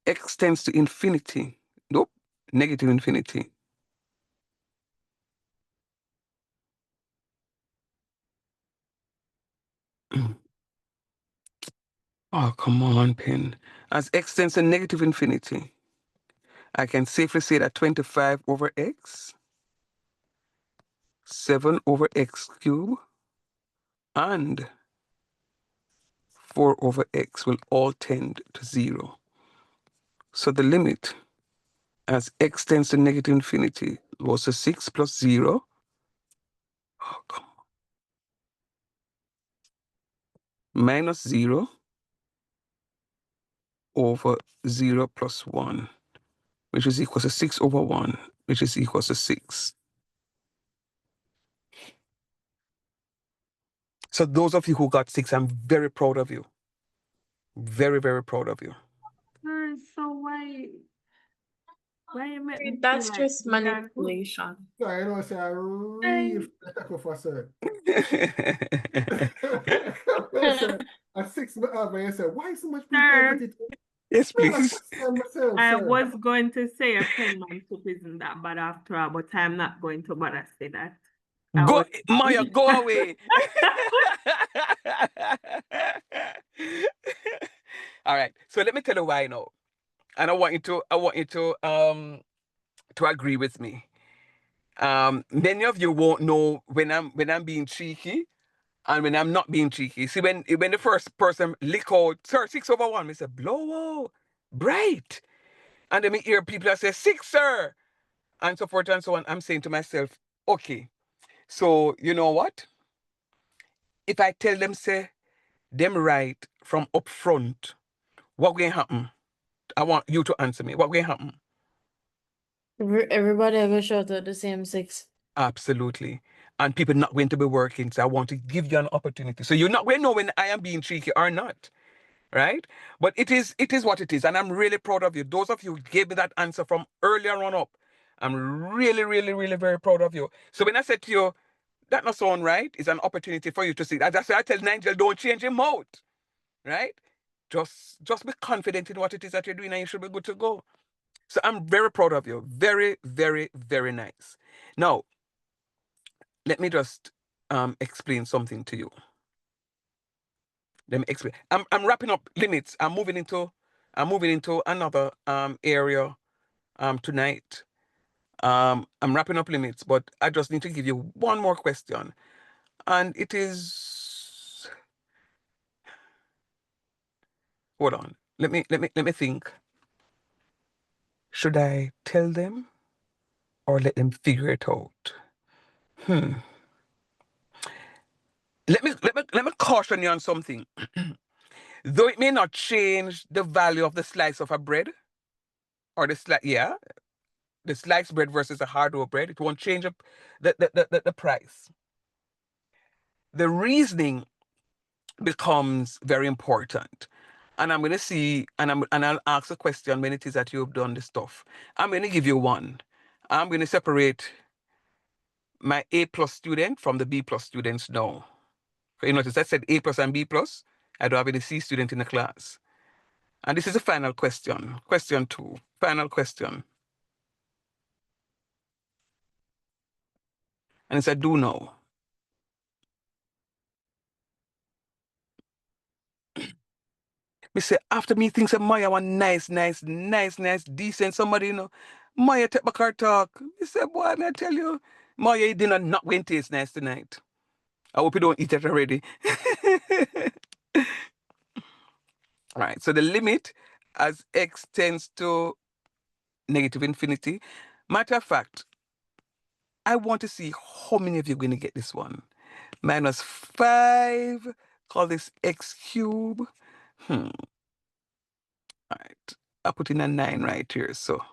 x tends to infinity. Nope. Negative infinity. Oh, come on, pen. As x tends to negative infinity, I can safely say that 25 over x, 7 over x cubed, and 4 over x will all tend to 0. So the limit as x tends to negative infinity was a 6 plus 0. Oh, come on. Minus 0 over 0 plus 1, which is equal to 6 over 1, which is equal to 6. So those of you who got 6, I'm very proud of you. Very, very proud of you. So why you make me feel That's like just you can't- manipulation. Sorry, I know say I real tackle for sir. At 6 but you said, why so much people Sir, get it? Yes, Well, I please. question myself, I sir. was going to say a penmanship isn't that bad after all, but I'm not going to bother say that. Go, Maya, go away. All right. So let me tell you why now. And I want you to agree with me. Many of you won't know when I'm being cheeky and when I'm not being cheeky. See, when the first person lick out, sir, 6 over 1, I say, blow out, bright. And then me hear people that say, 6, sir, and so forth and so on. I'm saying to myself, okay, so you know what? If I tell them, say, them right from up front, what will happen? I want you to answer me. What will happen? Everybody will shout out the same 6. Absolutely. And people not going to be working. So I want to give you an opportunity. So you're not going to know when I am being cheeky or not. Right? But it is what it is. And I'm really proud of you. Those of you who gave me that answer from earlier on up, I'm really, really, really very proud of you. So when I said to you, that not sound right, it's an opportunity for you to see. As I say, I tell Nigel, don't change your mouth. Right? Just be confident in what it is that you're doing and you should be good to go. So I'm very proud of you. Very, very, very nice. Now, let me just explain something to you. Let me explain. I'm wrapping up limits. I'm moving into another area tonight. I'm wrapping up limits, but I just need to give you one more question. And it is, hold on. Let me think. Should I tell them or let them figure it out? Let me caution you on something. Though it may not change the value of the slice of a bread, or the sliced bread versus a hard-dough bread, it won't change the price. The reasoning becomes very important. And I'm going to see, and I'll ask a question when it is that you've done the stuff. I'm going to give you one. I'm going to separate my A+ student from the B+ students now. You notice I said A+ and B+. I don't have any C student in the class. And this is the final question. Question 2. Final question. And it's a do know. Me say, after me thinks that Maya one nice, decent somebody, you know. Maya take back her talk. Me say, boy, me I tell you, Maya dinner not going to taste nice tonight. I hope you don't eat it already. All right, so the limit as x tends to negative infinity. Matter of fact, I want to see how many of you are going to get this one. -5 call this x cube. All right. I put in a 9 right here, so.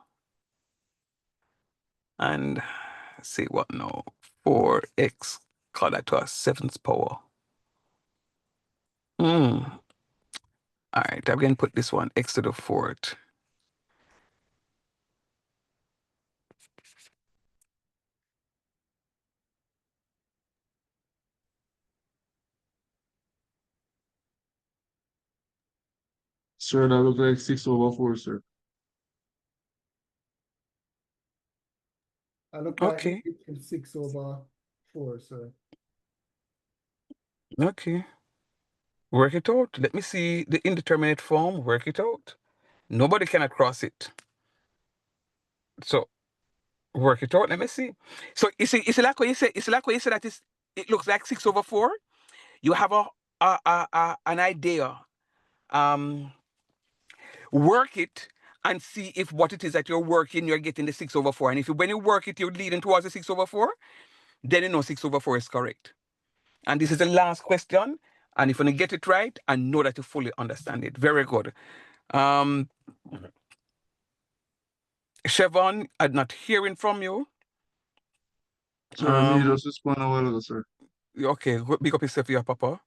And say what now? 4x, call that to a 7th power. All right, I'm going to put this one x to the 4th. Sir, that looks like 6/4, sir. I look like Okay. 6/4, sir. Okay. Work it out. Let me see the indeterminate form. Work it out. Nobody cannot cross it. So work it out. Let me see. So you see, it's like what you say. It's like what you say that it looks like 6/4. You have an idea. Work it and see if what it is that you're working, you're getting the 6/4. And if when you work it, you're leading towards the 6/4, then you know 6/4 is correct. And this is the last question. And if you get it right, I know that you fully understand it. Very good. Siobhan, I'm not hearing from you. Sir, me just respond a while ago, sir. Okay, big up yourself here, Papa.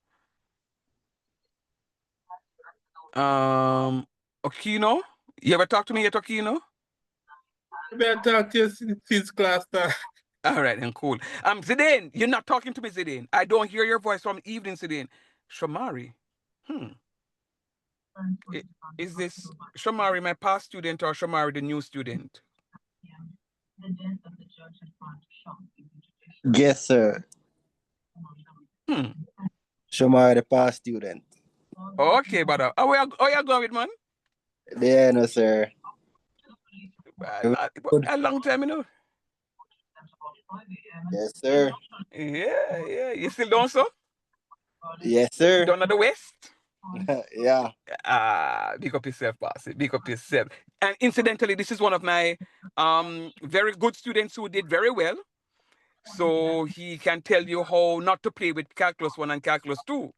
Okino, you ever talk to me yet, Okino? I talk to you since class time. All right, then cool. Zidane, you're not talking to me, Zidane. I don't hear your voice from evening, Zidane. Shamari. Is this Shamari, my past student, or Shamari, the new student? Yes, sir. Shamar, the past student. Okay, brother. How you going, man? Yeah, no, sir. A long time, you know. Yes, sir. Yeah. You still doing so? Yes, sir. Down at the west? Yeah. Big up yourself, boss. Big up yourself. And incidentally, this is one of my very good students who did very well. So he can tell you how not to play with calculus 1 and calculus 2.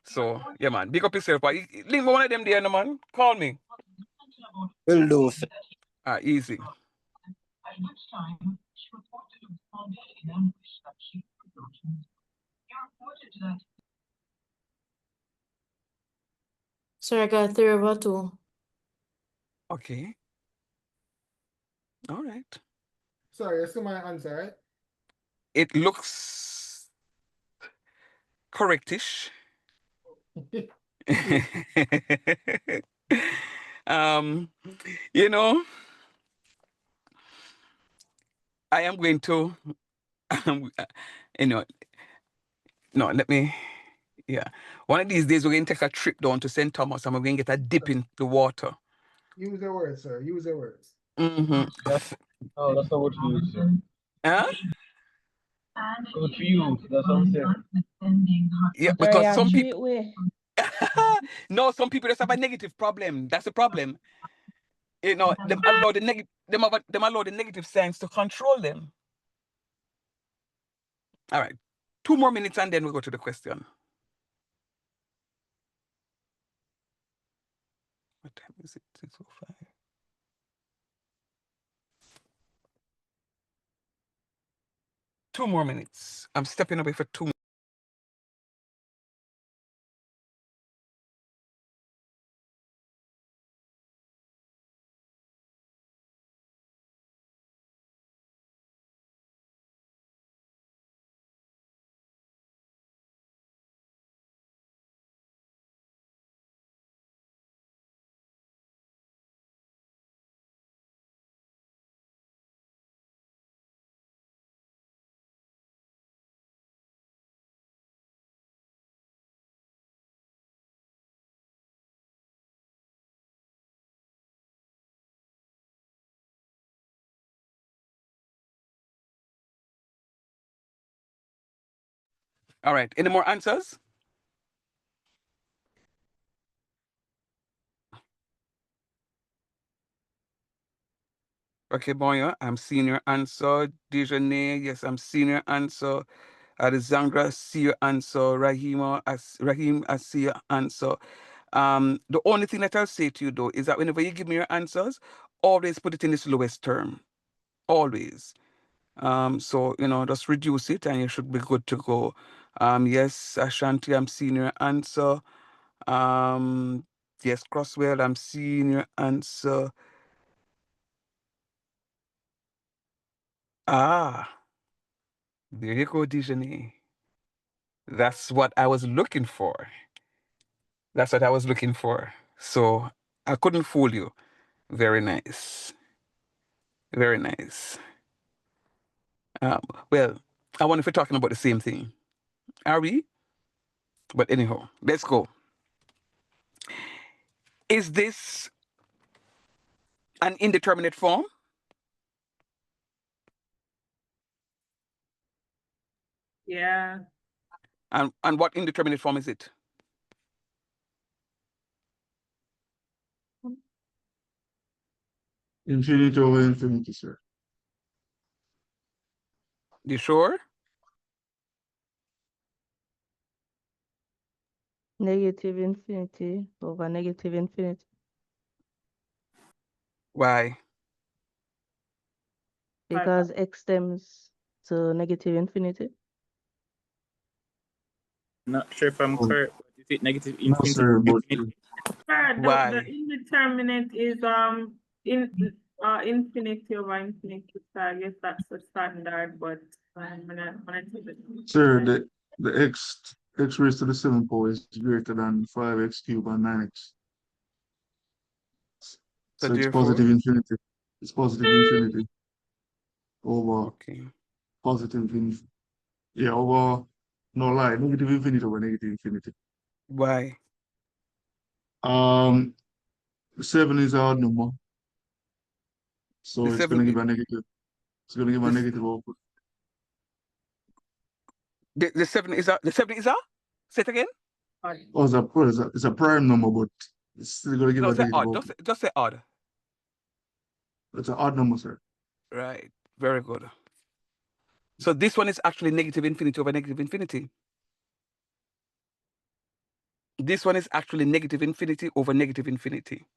So, yeah, man. Big up yourself. Link one of them there, no, man. Call me. Will do, sir. Easy. Sir, I got 3/2. Okay. All right. Sorry, I see my answer, right? It looks correctish. You know, I am going to, no, let me, one of these days we're going to take a trip down to St. Thomas and we're going to get a dip in the water. Use the words, sir. Use the words. That's not what you use, sir. Huh? Good for you. That's what I'm saying. Yeah, because some people, no, some people just have a negative problem. That's the problem. You know, them allow the negative signs to control them. All right, 2 more minutes and then we'll go to the question. What time is it? 6:05. Two more minutes. I'm stepping away for 2 minutes. All right, any more answers? Okay, Boya, I'm seeing your answer. Dejeuner, yes, I'm seeing your answer. Alexandra, see your answer. Rahim, I see your answer. The only thing that I'll say to you though is that whenever you give me your answers, always put it in its lowest term. Always. So just reduce it and you should be good to go. Yes, Ashanti, I'm seeing your answer. Yes, Crosswell, I'm seeing your answer. There you go, Dijane. That's what I was looking for. That's what I was looking for. So I couldn't fool you. Very nice. Very nice. Well, I wonder if we're talking about the same thing. Are we? But anyhow, let's go. Is this an indeterminate form? Yeah. And what indeterminate form is it? Infinity over infinity, sir. You sure? Negative infinity over negative infinity. Why? Because x tends to negative infinity. Not sure if I'm correct, but is it negative No, infinity? sir, but Sir, the Why? indeterminate is infinity over infinity. So I guess that's the standard, but when I take it. sir, the x raised to the 7th power is greater than 5x cubed and 9x. So So it's therefore, positive infinity. It's positive infinity over okay. positive infinity. Yeah, over no lie, negative infinity over negative infinity. Why? 7 is an odd number. So The it's gonna 7 give a negative. It's gonna give a this, negative output. the 7 is a say it again? Oh, it's a prime number, but it's still gonna give No, a say negative odd. output. Just say odd. It's an odd number, sir. Right. Very good. So this one is actually negative infinity over negative infinity. This one is actually negative infinity over negative infinity.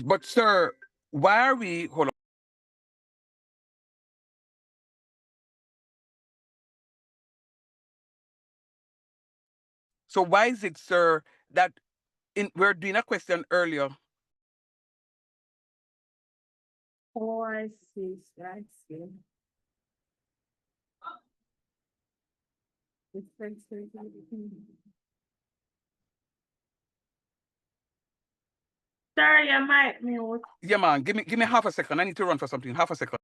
But sir, why are we hold on? So why is it, sir, that we're doing a question earlier? Oh, I see. I see. Sorry, I might mute. Yeah, man. Give me half a second. I need to run for something. Half a second.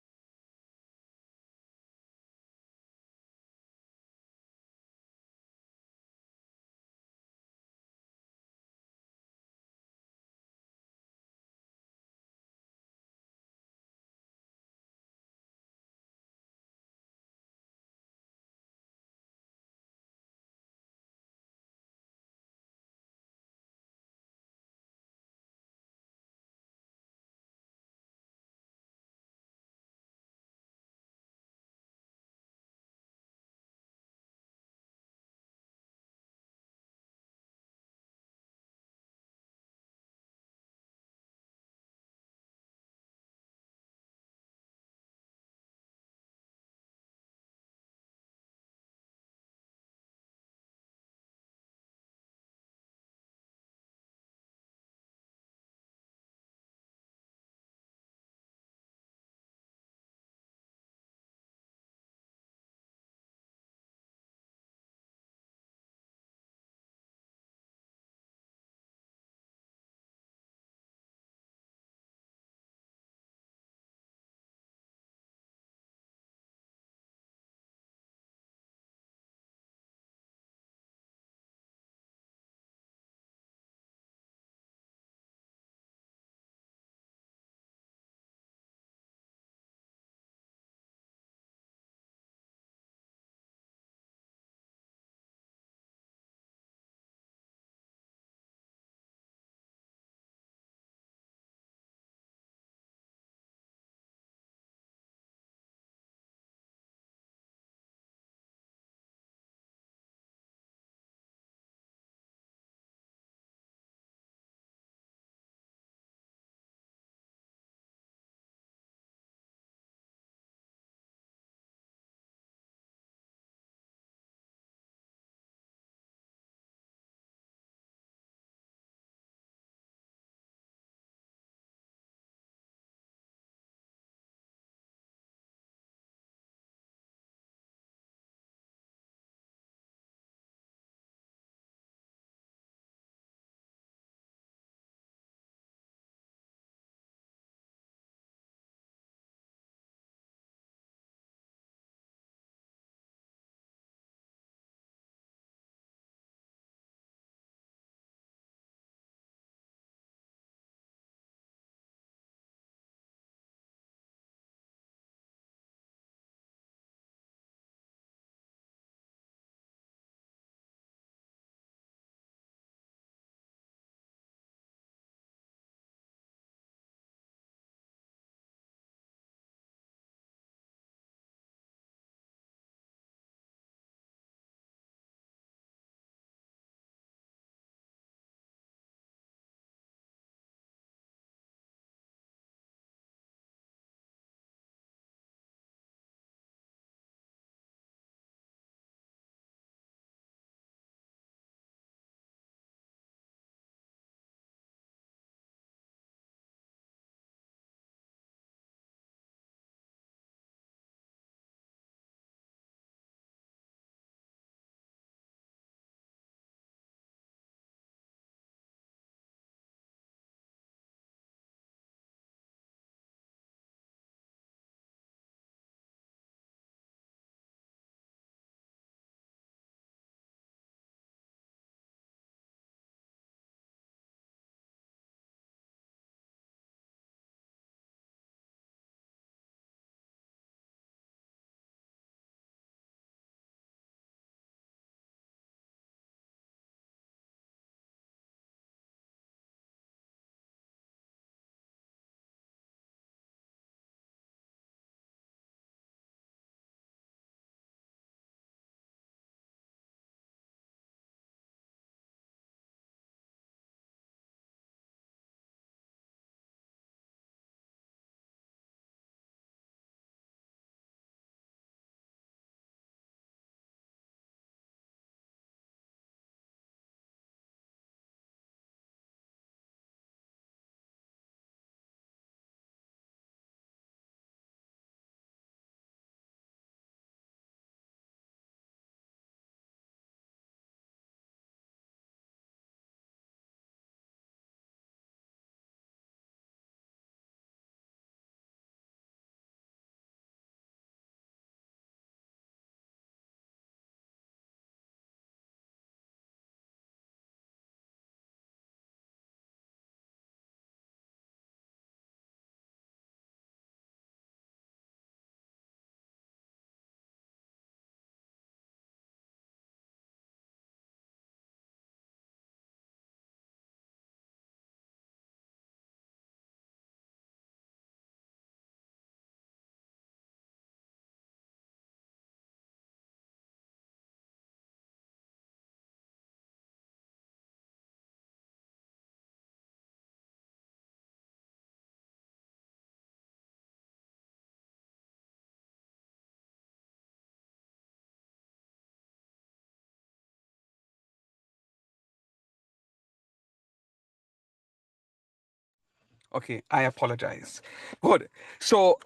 Okay, I apologize. Good. So,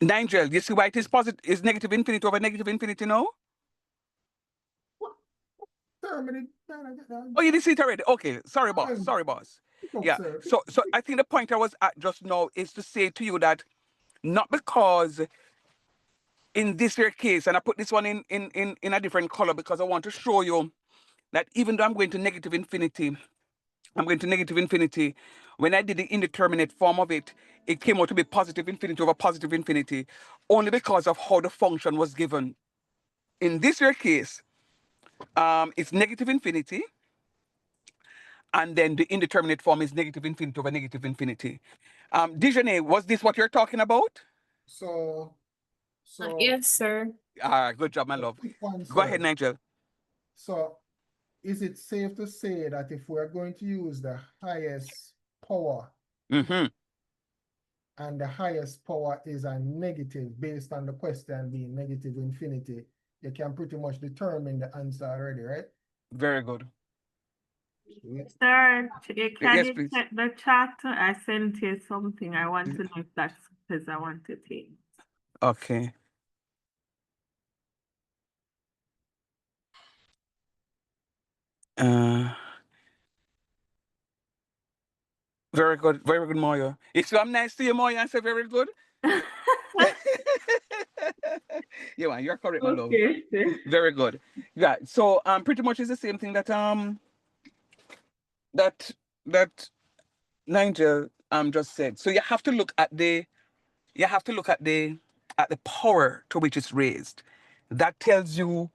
Nigel, you see why it is positive, is negative infinity over negative infinity now? Sir, Oh, you didn't see it already? Okay, sorry, boss. Sorry, boss. Yeah. So I think the point I was at just now is to say to you that not because in this here case, and I put this one in a different color because I want to show you that even though I'm going to negative infinity, when I did the indeterminate form of it, it came out to be positive infinity over positive infinity, only because of how the function was given. In this here case, it's negative infinity, and then the indeterminate form is negative infinity over negative infinity. Dijonay, was this what you're talking about? So Yes, sir. Good job, my love. One, Go ahead, sir. Nigel. So is it safe to say that if we're going to use the highest power and the highest power is a negative based on the question being negative infinity, you can pretty much determine the answer already, right? Very good. Sir, can Yes, you please. check the chat? I sent you something. I want to know if that's because I want to take. Okay. Very good, Moya. It's I'm nice to you, Moya. I say very good. Yeah, man, you're correct, my love. Okay. Very good. Yeah. So pretty much it's the same thing that that Nigel just said. So you have to look at the power to which it's raised. That tells you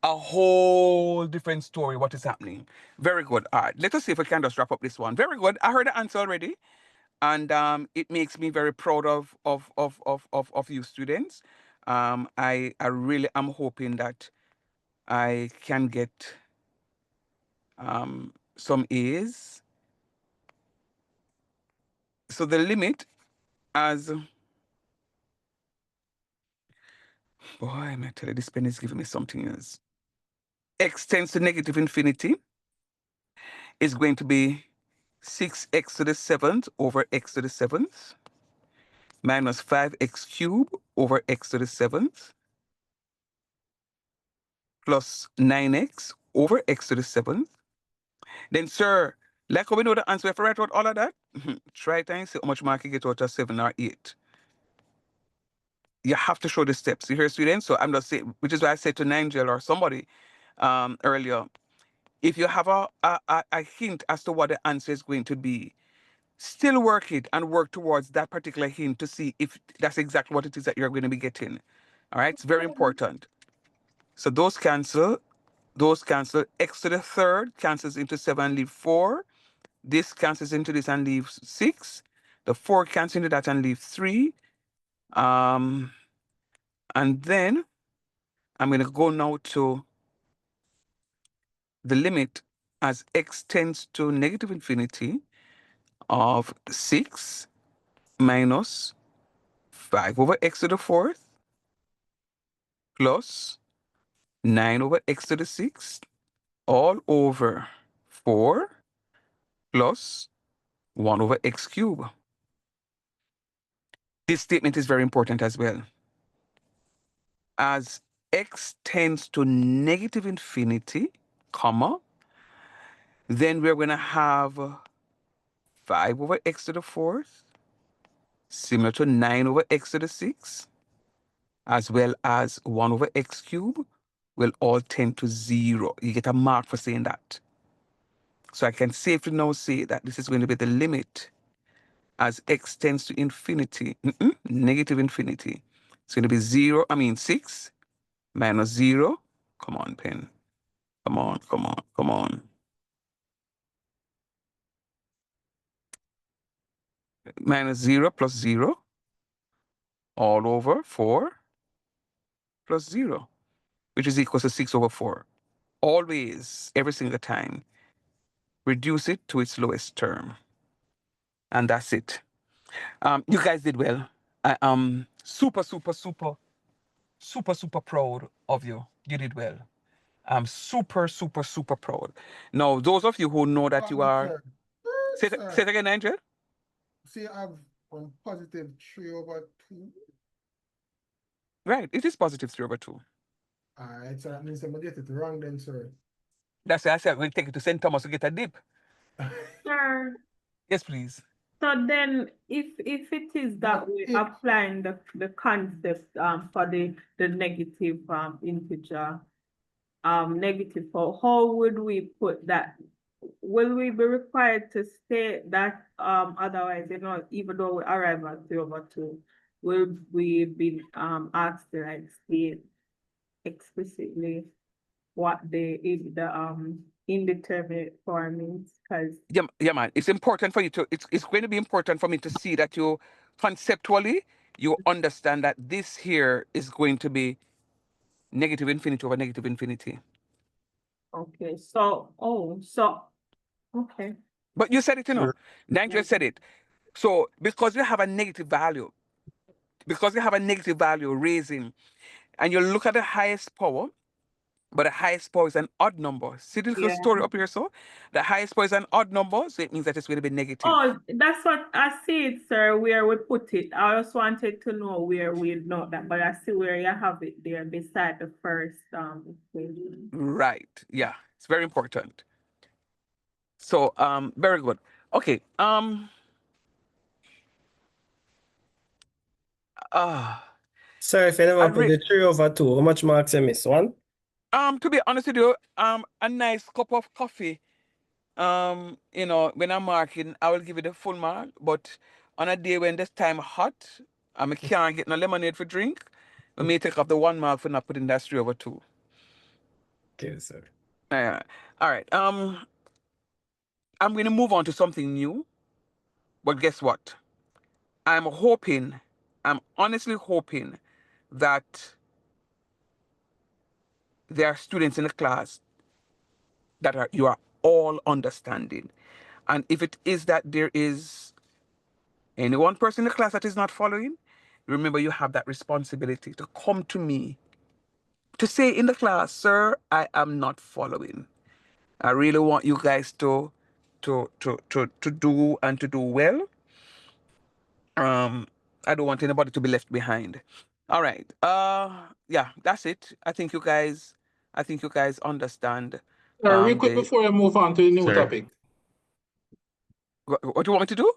a whole different story what is happening. Very good. All right, let us see if we can just wrap up this one. Very good. I heard the answer already, and it makes me very proud of you students. I really am hoping that I can get some A's. So the limit as boy, I'm tell you, this pen is giving me something else. X tends to negative infinity is going to be 6x to the 7th over x to the 7th minus 5x cubed over x to the 7th plus 9x over x to the 7th. Then, sir, like how we know the answer, if I write out all of that, try it and see how much mark you get out of 7 or 8. You have to show the steps. You hear, students? So I'm just saying, which is why I said to Nigel or somebody earlier, if you have a hint as to what the answer is going to be, still work it and work towards that particular hint to see if that's exactly what it is that you're going to be getting. All right, it's very important. So those cancel. X to the 3rd cancels into 7 and leave 4. This cancels into this and leaves 6. The 4 cancels into that and leaves 3. And then I'm going to go now to the limit as x tends to negative infinity of 6 minus 5 over x to the 4th plus 9 over x to the 6th all over 4 plus 1 over x cubed. This statement is very important as well. As x tends to negative infinity, comma, then we're going to have 5 over x to the 4th, similar to 9 over x to the 6th, as well as 1 over x cubed, will all tend to 0. You get a mark for saying that. So I can safely now say that this is going to be the limit as x tends to infinity, negative infinity. It's going to be 6 minus 0. Come on, pen. Come on. Minus 0 plus 0 all over 4 plus 0, which is equal to 6 over 4. Always, every single time, reduce it to its lowest term. And that's it. You guys did well. I am super proud of you. You did well. I'm super proud. Now, those of you who know that you are... Say it again, Angel. See, I have positive 3/2. Right, it is positive 3/2. Alright, so that means I'm gonna get it wrong then, sir. That's why I said we'll take it to St. Thomas to get a dip. Sir. Yes, please. So then, if it is that way, applying the concept for the negative integer negative, how would we put that? Will we be required to state that otherwise, you know, even though we arrive at 3/2, will we be asked to like state explicitly what the indeterminate form means? Because Yeah, man. It's important for you to. It's going to be important for me to see that you conceptually you understand that this here is going to be negative infinity over negative infinity. okay, okay. But you said it, you know. Sure. Nigel said it. So because you have a negative value, raising, and you look at the highest power, but the highest power is an odd number. See this little Yeah. story up here, so the highest power is an odd number, so it means that it's going to be negative. Oh, that's what I see it, sir, where we put it. I just wanted to know where we note that, but I see where you have it there beside the first equation. Right. Yeah. It's very important. So very good. Okay. Sir, if you never put the 3/2, how much marks you miss? 1? To be honest with you, a nice cup of coffee. You know, when I'm marking, I will give it a full mark. But on a day when this time hot, I can't get no lemonade for drink, we may take off the 1 mark for not putting that 3/2. Okay, sir. All right. I'm going to move on to something new. But guess what? I'm honestly hoping that there are students in the class that you are all understanding. And if it is that there is any one person in the class that is not following, remember you have that responsibility to come to me to say in the class, sir, I am not following. I really want you guys to do and to do well. I don't want anybody to be left behind. All right. Yeah, that's it. I think you guys understand. Real quick before I move on to the new topic. What do you want me to do?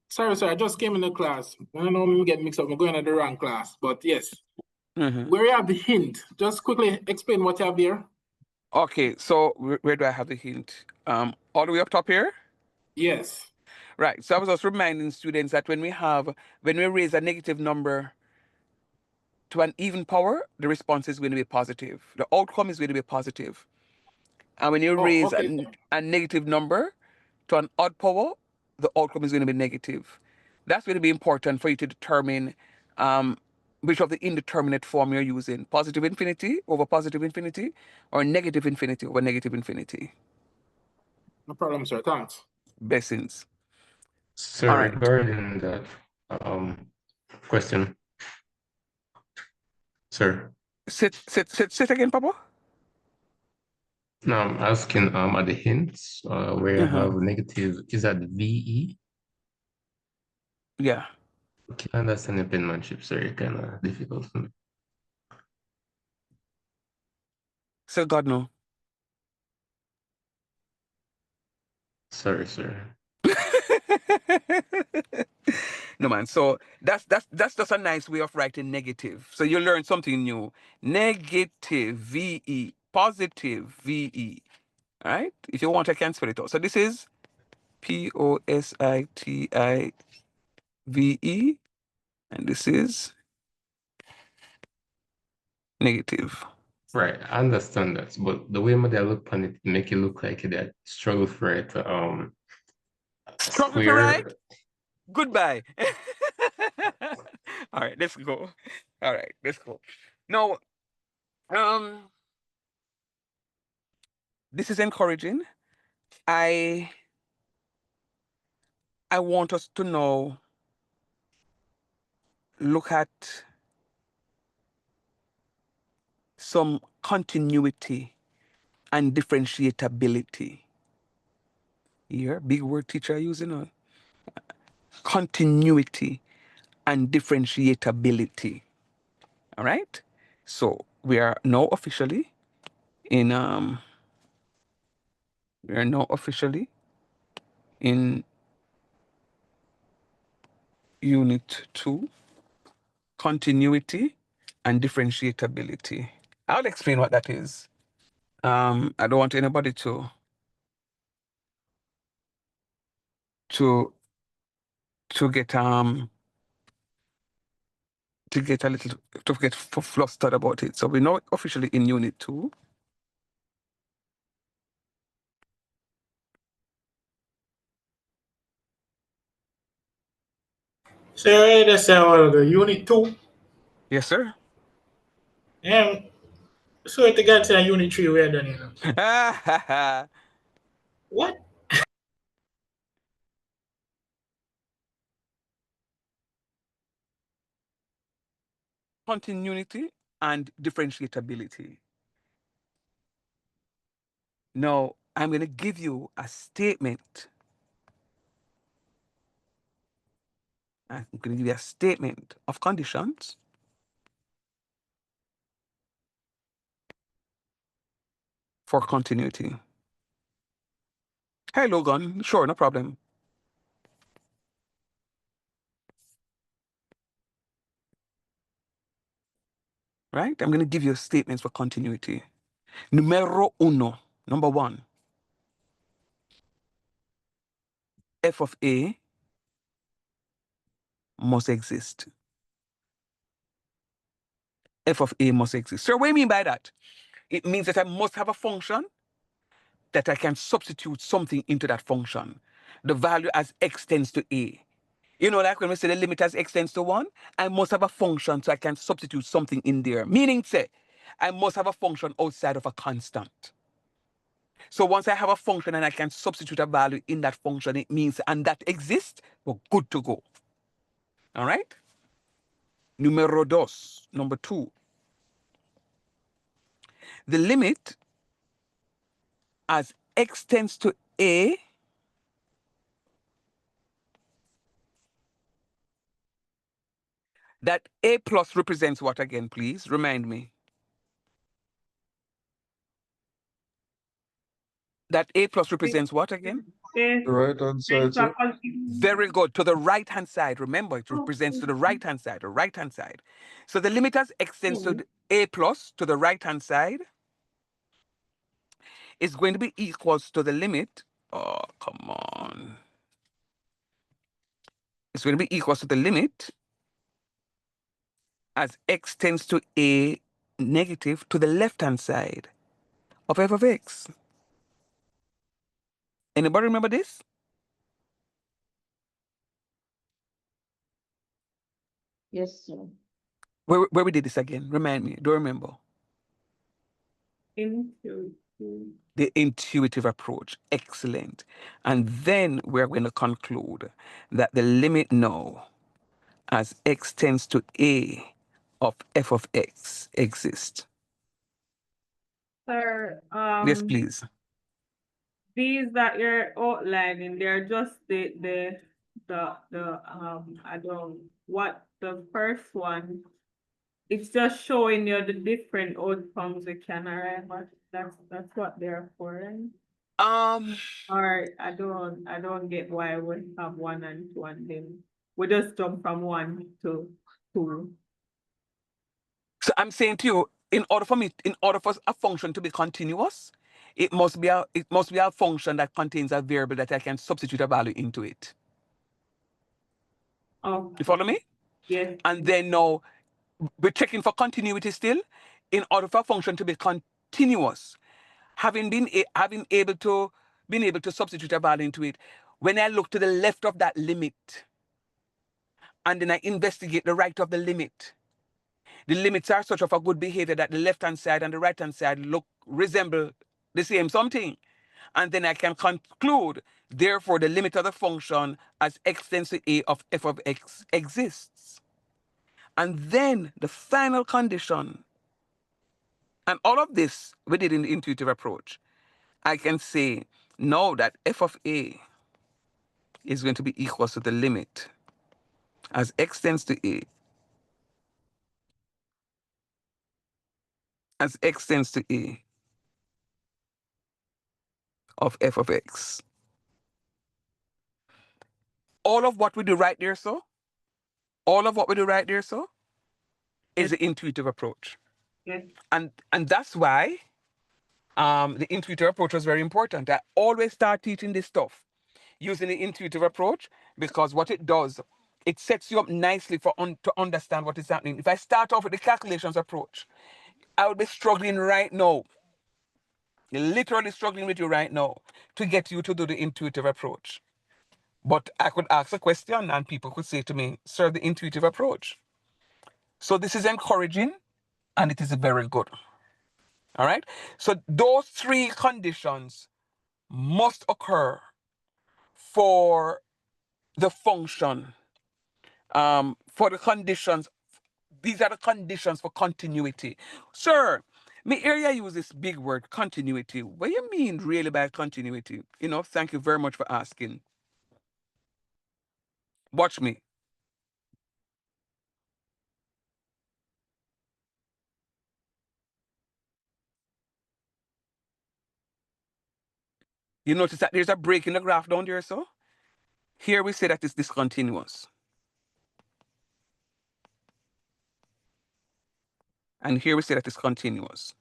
Sorry, sir, I just came in the class. I don't know me get mixed up. I'm going to the wrong class, but yes. Where you have the hint, just quickly explain what you have here. Okay, so where do I have the hint? All the way up top here? Yes. Right. So I was just reminding students that when we raise a negative number to an even power, the response is going to be positive. The outcome is going to be positive. And when you raise a negative number to an odd power, the outcome is going to be negative. That's going to be important for you to determine which of the indeterminate form you're using. Positive infinity over positive infinity or negative infinity over negative infinity. No problem, sir. Thanks. Blessings. Sir, All right. regarding that question. Sir. Sit again, Papa. No, I'm asking at the hints where you have negative, is that VE? Yeah. Okay, I understand the penmanship, sir. Kind of difficult for me. So God no. Sorry, sir. No man, so that's just a nice way of writing negative. So you learn something new. Negative VE, positive VE. All right? If you want, I can spell it out. So this is positive, and this is negative. Right, I understand that, but the way they look on it make it look like they struggle for it. Struggle to write? Goodbye. All right, let's go. All right, let's go. Now, this is encouraging. I want us to now look at some continuity and differentiatability. Here, big word teacher using. continuity, and differentiability. All right? So we are now officially in Unit 2, continuity and differentiability. I'll explain what that is. I don't want anybody to get a little to get flustered about it. So we're now officially in Unit 2. So that's the Unit 2. Yes, sir. Yeah. So it got to Unit 3 we're done, you know. What? Continuity and differentiability. Now, I'm going to give you a statement. I'm going to give you a statement of conditions for continuity. Hey, Logan. Sure, no problem. Right? I'm going to give you statements for continuity. Numero uno, number one. F of A must exist. F of A must exist. So what do you mean by that? It means that I must have a function that I can substitute something into that function. The value as x tends to A. You know, like when we say the limit as x tends to 1, I must have a function so I can substitute something in there. Meaning, say, I must have a function outside of a constant. So once I have a function and I can substitute a value in that function, it means, and that exists, we're good to go. All right? Numero dos, number 2. The limit as x tends to A that A plus represents what again, please? Remind me. That A plus represents what again? The right-hand side, sir. Very good. To the right-hand side. Remember, it represents to the right-hand side, the right-hand side. So the limit as x tends to A plus to the right-hand side is going to be equals to the limit. Oh, come on. It's going to be equals to the limit as x tends to A negative to the left-hand side of f of x. Anybody remember this? Yes, sir. Where we did this again? Remind me. Don't remember. The intuitive approach. Excellent. And then we're going to conclude that the limit now as x tends to A of f of x exists. Sir, Yes, please. these that you're outlining, they're just the I don't what the first one. It's just showing you the different outcomes we can arrive at. That's what they're for. Or I don't get why we have 1 and 2 and then we just jump from 1 to 2. So I'm saying to you, in order for a function to be continuous, it must be a function that contains a variable that I can substitute a value into it. Oh. You follow me? Yes. And then now we're checking for continuity still. In order for a function to be continuous, been able to substitute a value into it, when I look to the left of that limit, and then I investigate the right of the limit, the limits are such of a good behavior that the left-hand side and the right-hand side resemble the same something. And then I can conclude, therefore, the limit of the function as x tends to A of f of x exists. And then the final condition, and all of this we did in the intuitive approach, I can say now that f of A is going to be equal to the limit as x tends to a, as x tends to a of f of x. All of what we do right there, so, all of what we do right there, so, is the intuitive approach. Yes. And that's why the intuitive approach was very important. I always start teaching this stuff using the intuitive approach, because what it does, it sets you up nicely for to understand what is happening. If I start off with the calculations approach, I would be struggling right now, literally struggling with you right now, to get you to do the intuitive approach. But I could ask a question and people could say to me, sir, the intuitive approach. So this is encouraging and it is very good. All right. So those three conditions must occur for the function, for the conditions. These are the conditions for continuity. Sir, me area use this big word, continuity. What do you mean really by continuity? You know, thank you very much for asking. Watch me. You notice that there's a break in the graph down there, so? Here we say that it's discontinuous. And here we say that it's continuous.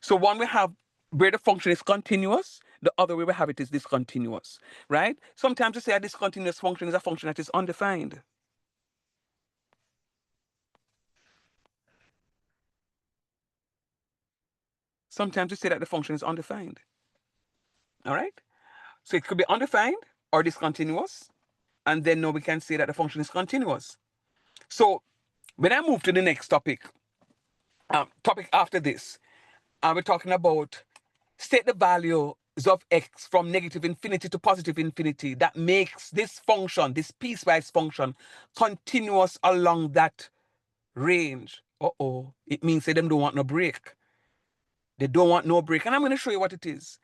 So one we have where the function is continuous, the other way we have it is discontinuous, right? Sometimes we say a discontinuous function is a function that is undefined. Sometimes we say that the function is undefined. All right? So it could be undefined or discontinuous. And then now we can say that the function is continuous. So when I move to the next topic, topic after this, we're talking about state the values of x from negative infinity to positive infinity that makes this function, this piecewise function, continuous along that range. It means they don't want no break. They don't want no break. And I'm going to show you what it is.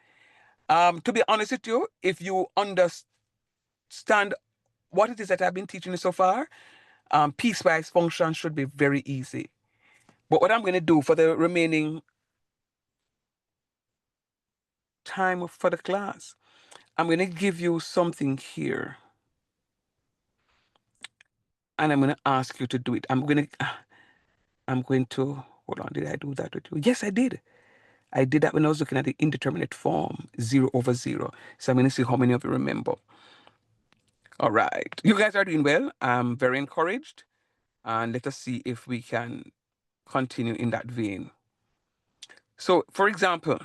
To be honest with you, if you understand what it is that I've been teaching you so far, piecewise functions should be very easy. But what I'm going to do for the remaining time for the class, I'm going to give you something here. And I'm going to ask you to do it. I'm going to, hold on, did I do that with you? Yes, I did. I did that when I was looking at the indeterminate form, 0 over 0. So I'm going to see how many of you remember. All right. You guys are doing well. I'm very encouraged. And let us see if we can continue in that vein. So, for example,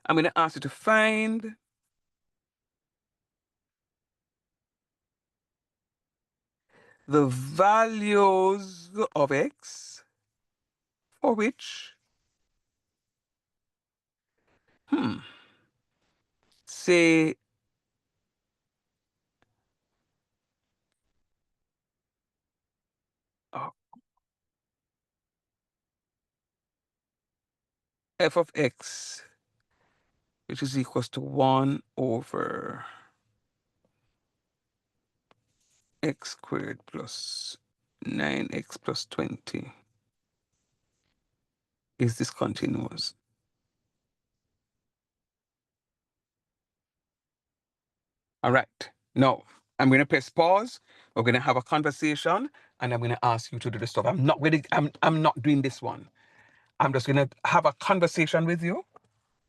I'm going to ask you to find the values of x for which, say, f of x, which is equals to 1 over x squared plus 9x plus 20 is discontinuous. All right. Now, I'm going to press pause. We're going to have a conversation, and I'm going to ask you to do the stuff. I'm not doing this one. I'm just going to have a conversation with you.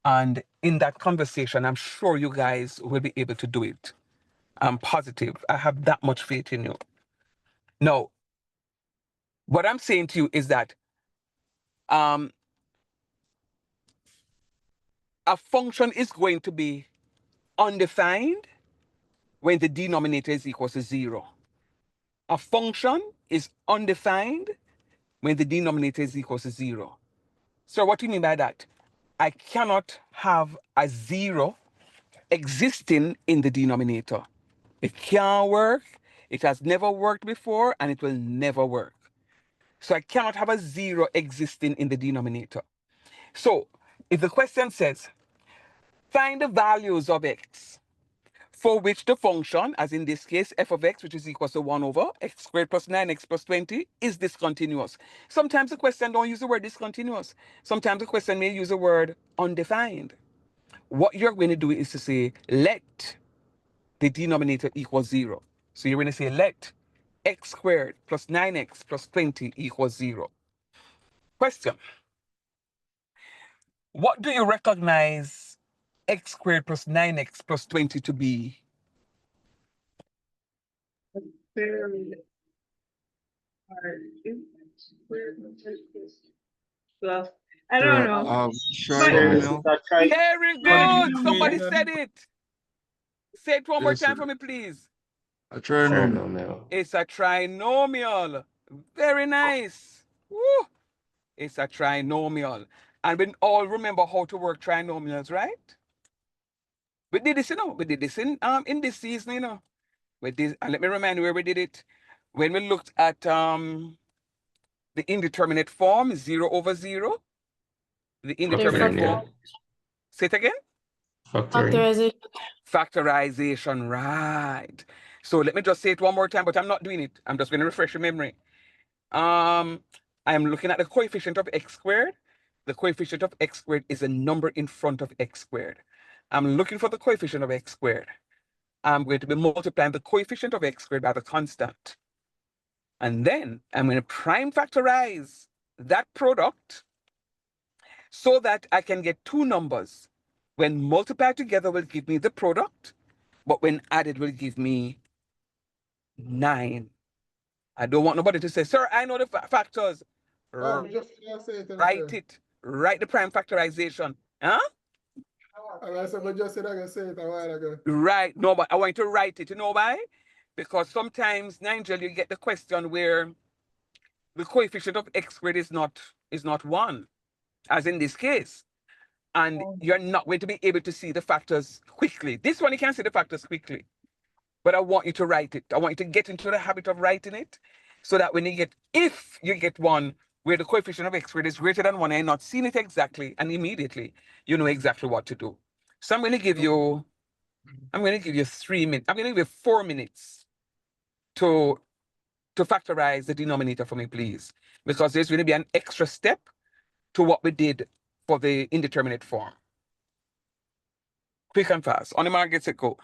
And in that conversation, I'm sure you guys will be able to do it. I'm positive. I have that much faith in you. Now, what I'm saying to you is that a function is going to be undefined when the denominator is equal to 0. A function is undefined when the denominator is equal to 0. So what do you mean by that? I cannot have a 0 existing in the denominator. It can't work. It has never worked before, and it will never work. So I cannot have a 0 existing in the denominator. So if the question says, find the values of x for which the function, as in this case, f of x, which is equal to 1 over x squared plus 9x plus 20, is discontinuous. Sometimes the question don't use the word discontinuous. Sometimes the question may use the word undefined. What you're going to do is to say, let the denominator equal 0. So you're going to say, let x squared plus 9x plus 20 equals 0. Question. What do you recognize x squared plus 9x plus 20 to be? Very hard. So, I don't know. Trinomial. Very good. Somebody said it. Say it one more time for me, please. A trinomial. It's a trinomial. Very nice. Woo. It's a trinomial. And we all remember how to work trinomials, right? We did this, we did this in this season, We did, and let me remind you where we did it. When we looked at the indeterminate form, 0 over 0. The indeterminate form. Say it again. Factorization. Factorization, right. So let me just say it one more time, but I'm not doing it. I'm just going to refresh your memory. I'm looking at the coefficient of x squared. The coefficient of x squared is a number in front of x squared. I'm looking for the coefficient of x squared. I'm going to be multiplying the coefficient of x squared by the constant. And then I'm going to prime factorize that product so that I can get two numbers. When multiplied together will give me the product, but when added will give me 9. I don't want nobody to say, sir, I know the factors. Write it. Write the prime factorization. Huh? I just said I can say it a while ago. Right. No, but I want you to write it. You know why? Because sometimes, Nigel, you get the question where the coefficient of x squared is not 1, as in this case. And you're not going to be able to see the factors quickly. This one, you can see the factors quickly. But I want you to write it. I want you to get into the habit of writing it so that when you get, if you get one where the coefficient of x squared is greater than 1 and you're not seeing it exactly and immediately, you know exactly what to do. So I'm going to give you 3 minutes. I'm going to give you 4 minutes to factorize the denominator for me, please, because there's going to be an extra step to what we did for the indeterminate form. Quick and fast. On the mark, get set, go.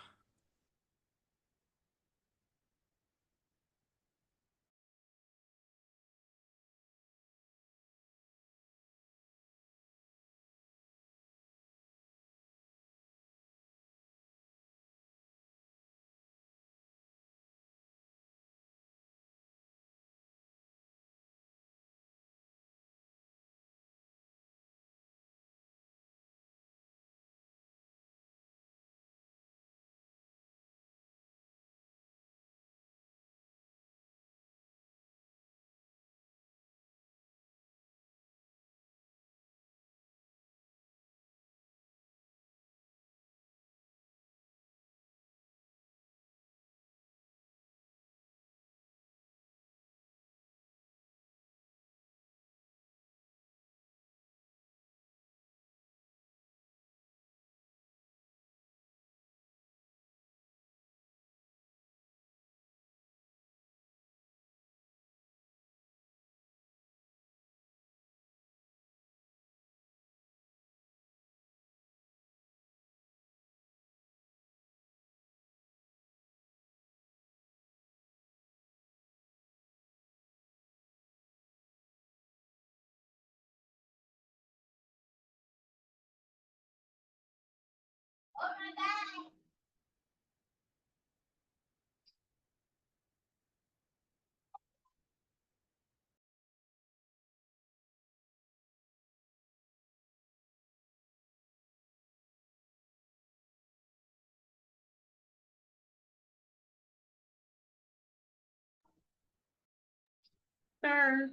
Sir.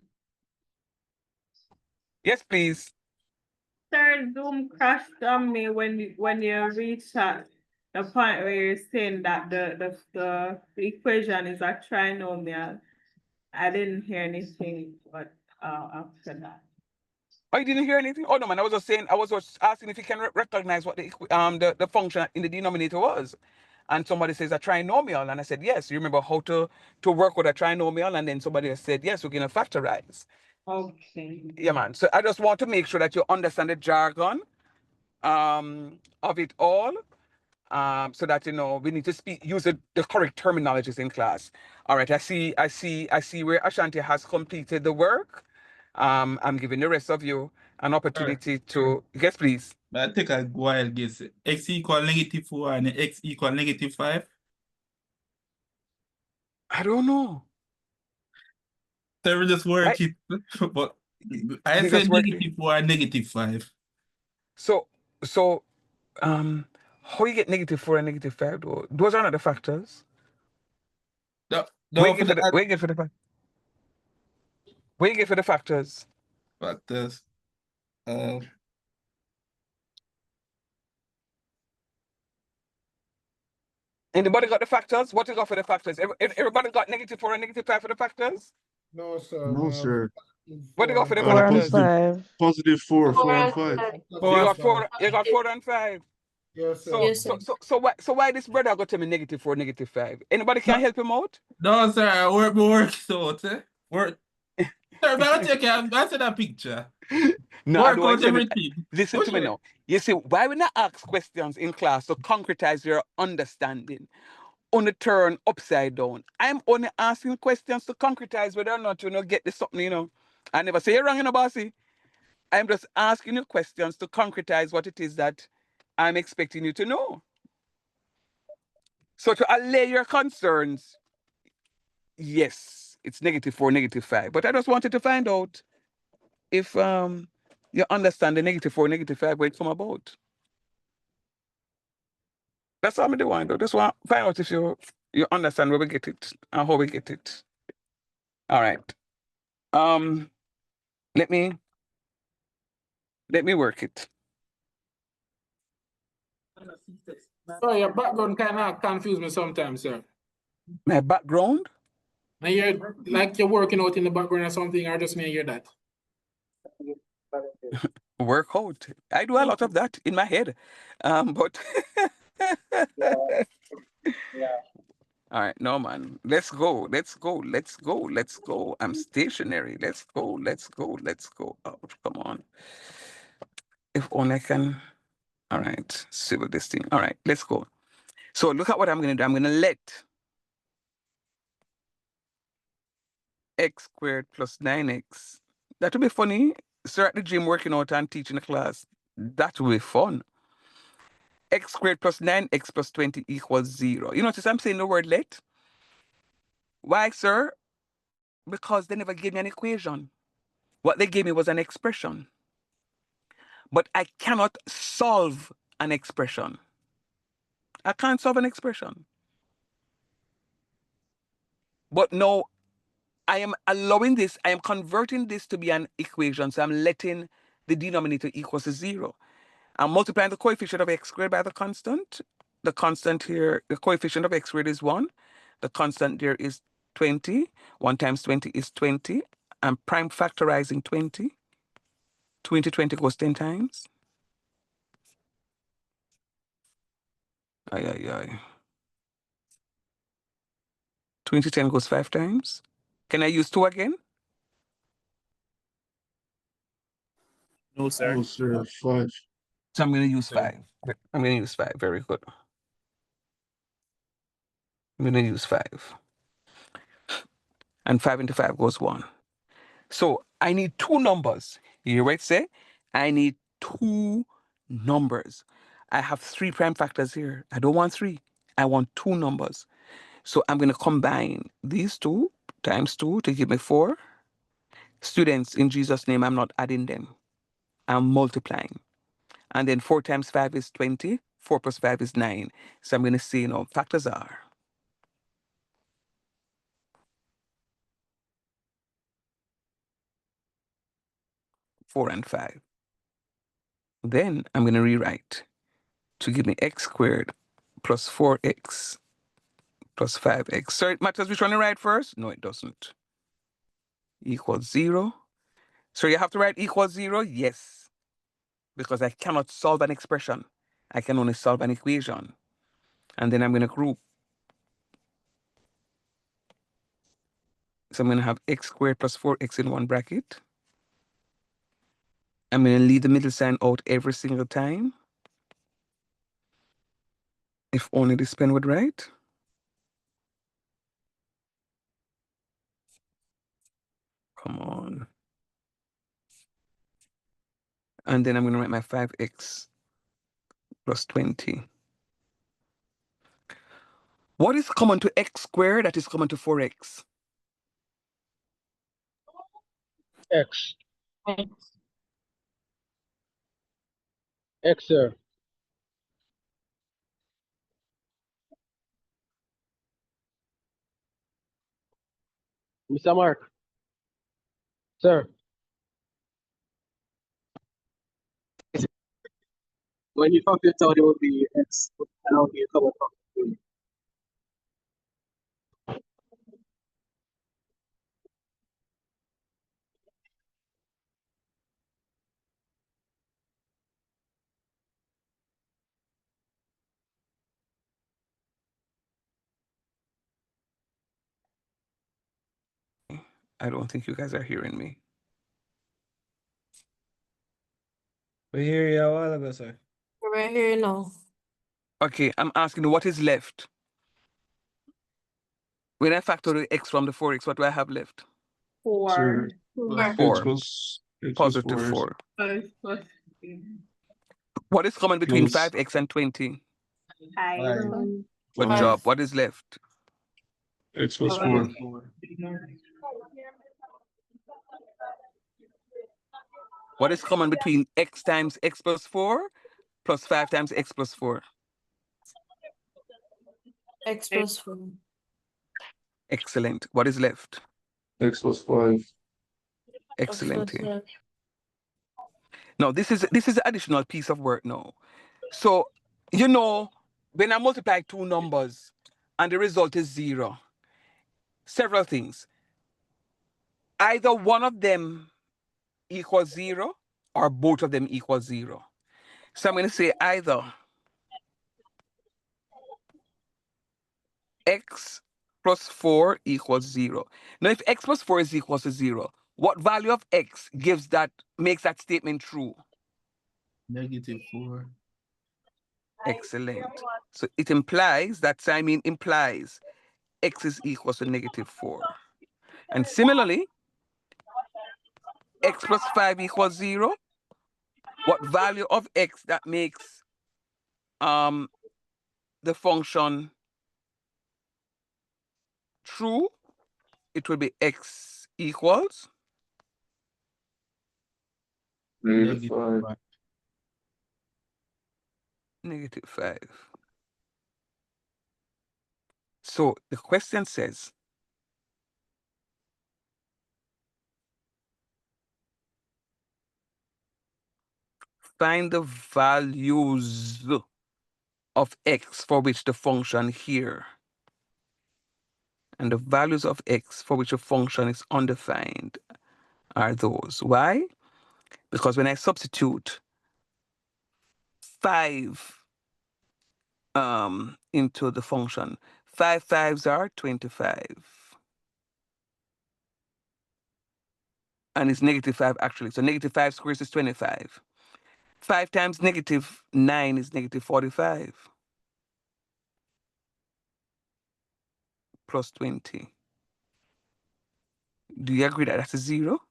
Yes, please. Sir, Zoom crashed on me when you reached the point where you're saying that the equation is a trinomial. I didn't hear anything but after that. Oh, you didn't hear anything? Oh no, man. I was just asking if you can recognize what the function in the denominator was. And somebody says a trinomial, and I said yes. You remember how to work with a trinomial, and then somebody has said yes, we're gonna factorize. Okay. Yeah, man. So I just want to make sure that you understand the jargon of it all, so that we need to use the correct terminologies in class. All right. I see where Ashanti has completed the work. I'm giving the rest of you an opportunity to guess, please. But I take a wild guess. X equal -4 and X equal -5. I don't know. So we just work it. But I You said just work it. -4 and -5. So how you get -4 and -5 though? Those are not the factors. Where you get for the factors? Factors. Anybody got the factors? What you got for the factors? Everybody got -4 and -5 for the factors? No, sir. No, sir. What do you got for the 4 and factors? 5. Positive 4, 4 and 5. You got 4 and 5. Yes, sir. So why this brother got to me -4, -5? Anybody can help him out? No, sir. I work out. Work. Sir, but I see that picture. No, I don't want out to send it. everything. Listen to me now. You see, why we not ask questions in class to concretize your understanding? On the turn upside down. I'm only asking questions to concretize whether or not you get this something, I never say you're wrong, bossy. I'm just asking you questions to concretize what it is that I'm expecting you to know. So to allay your concerns, yes, it's -4, -5. But I just wanted to find out if you understand the -4, -5, where it come about. That's all I'm doing, though. Just want to find out if you understand where we get it and how we get it. All right. Let me work it. So your background kind of confuse me sometimes, sir. My background? And you're like you're working out in the background or something, or just me hear that. Work out. I do a lot of that in my head. But all right, no man. Let's go. I'm stationary. Let's go. Oh, come on. If only I can. All right, civil this thing. All right, let's go. So look at what I'm gonna do. I'm gonna let x squared plus 9x. That would be funny. Sir at the gym working out and teaching the class. That will be fun. X squared plus 9x plus 20 equals 0. You notice I'm saying the word let? Why, sir? Because they never gave me an equation. What they gave me was an expression. But I cannot solve an expression. I can't solve an expression. But no, I am allowing this, I am converting this to be an equation. So I'm letting the denominator equals to 0. I'm multiplying the coefficient of x squared by the constant. The constant here, the coefficient of x squared is 1. The constant there is 20. 1 times 20 is 20. I'm prime factorizing 20. 20 goes 10 times. Ay. 20 goes 5 times. Can I use 2 again? No, sir. No, sir. 5. So I'm going to use 5. I'm going to use 5. Very good. I'm going to use 5. And 5 into 5 goes 1. So I need 2 numbers. You hear what it say? I need 2 numbers. I have 3 prime factors here. I don't want 3. I want 2 numbers. So I'm going to combine these 2 times 2 to give me 4. Students, in Jesus' name, I'm not adding them. I'm multiplying. And then 4 times 5 is 20. 4 plus 5 is 9. So I'm going to say, factors are 4 and 5. Then I'm going to rewrite to give me x squared plus 4x plus 5x. So it matters which one I write first? No, it doesn't. Equals 0. So you have to write equals 0? Yes. Because I cannot solve an expression. I can only solve an equation. And then I'm going to group. So I'm going to have x squared plus 4x in one bracket. I'm going to leave the middle sign out every single time. If only this pen would write. Come on. And then I'm going to write my 5x plus 20. What is common to x squared that is common to 4x? X. X, sir. Mr. Mark. Sir. When you talk to it out, it would be X. And how do you come from? I don't think you guys are hearing me. We hear you a while ago, sir. We're right here now. Okay, I'm asking what is left? When I factor the x from the 4x, what do I have left? 4. X 4. was Positive 4. What is common between 5x and 20? Good job. What is left? X plus 4. What is common between x times x plus 4 plus 5 times x plus 4? X plus 4. Excellent. What is left? X plus 5. Excellent. Now, this is an additional piece of work now. So, you know, when I multiply two numbers and the result is 0, several things. Either one of them equals 0 or both of them equal 0. So I'm going to say either x plus 4 equals 0. Now, if x plus 4 is equal to 0, what value of x makes that statement true? -4. Excellent. So it implies, that sign implies x is equal to -4. And similarly, x plus 5 equals 0. What value of x that makes the function true? It will be x equals -5. -5. So the question says, find the values of x for which the function here and the values of x for which a function is undefined are those. Why? Because when I substitute 5 into the function, 5 5s are 25. And it's -5 actually. So -5 squares is 25. 5 times -9 is -45. Plus 20. Do you agree that that's a 0?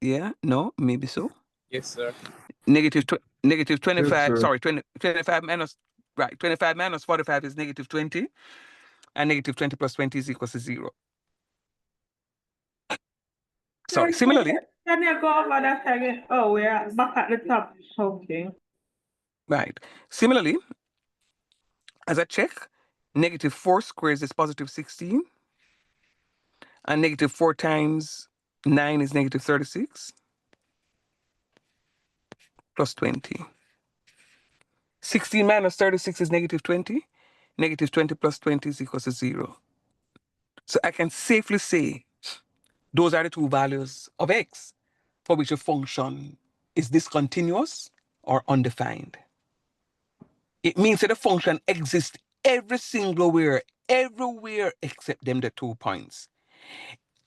Yeah? No? Maybe so? Yes, sir. Negative 25, Yes, sir. sorry, 25 minus, right, 25 minus 45 is -20, and -20 plus 20 is equal to 0. Sorry, similarly. Can you go over that again? Oh, we're back at the top. Okay. Right. Similarly, as I check, -4 squares is positive 16, and -4 times 9 is -36, plus 20. 16 minus 36 is -20. Negative 20 plus 20 is equal to 0. So I can safely say those are the two values of x for which a function is discontinuous or undefined. It means that the function exists everywhere except them the 2 points.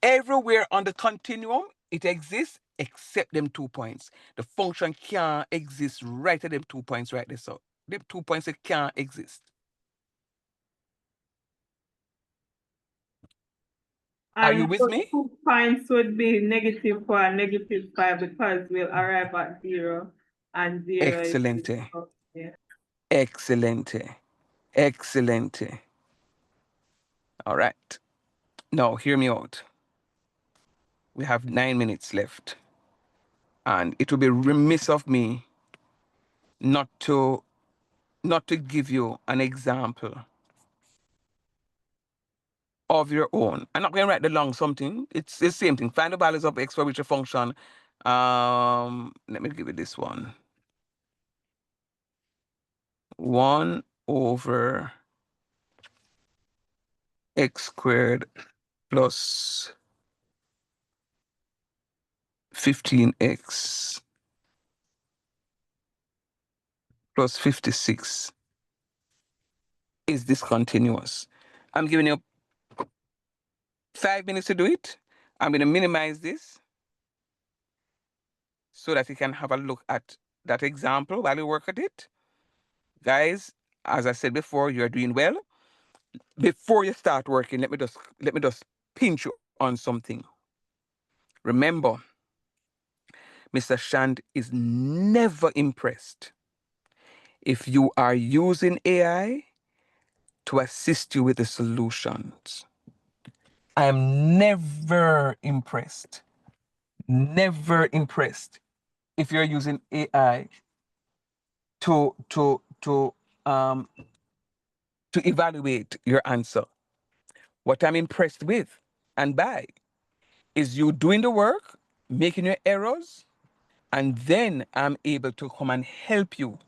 Everywhere on the continuum, it exists except them 2 points. The function can't exist right at them 2 points right there. So them 2 points, it can't exist. Are you with me? 2 points would be negative 4 and negative 5 because we'll arrive at 0 and 0 Excelente. is yeah. Excelente. Excelente. All right. Now, hear me out. We have 9 minutes left. And it would be remiss of me not to give you an example of your own. I'm not going to write the long something. It's the same thing. Find the values of x for which a function. Let me give you this one. 1 over x squared plus 15x plus 56 is discontinuous. I'm giving you 5 minutes to do it. I'm going to minimize this so that you can have a look at that example while you work at it. Guys, as I said before, you're doing well. Before you start working, let me just pinch you on something. Remember, Mr. Shand is never impressed if you are using AI to assist you with the solutions. I am never impressed if you're using AI to evaluate your answer. What I'm impressed with and by is you doing the work, making your errors, and then I'm able to come and help you.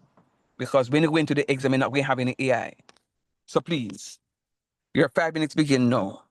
Because when you go into the exam, you're not going to have any AI. So please, your 5 minutes begin now.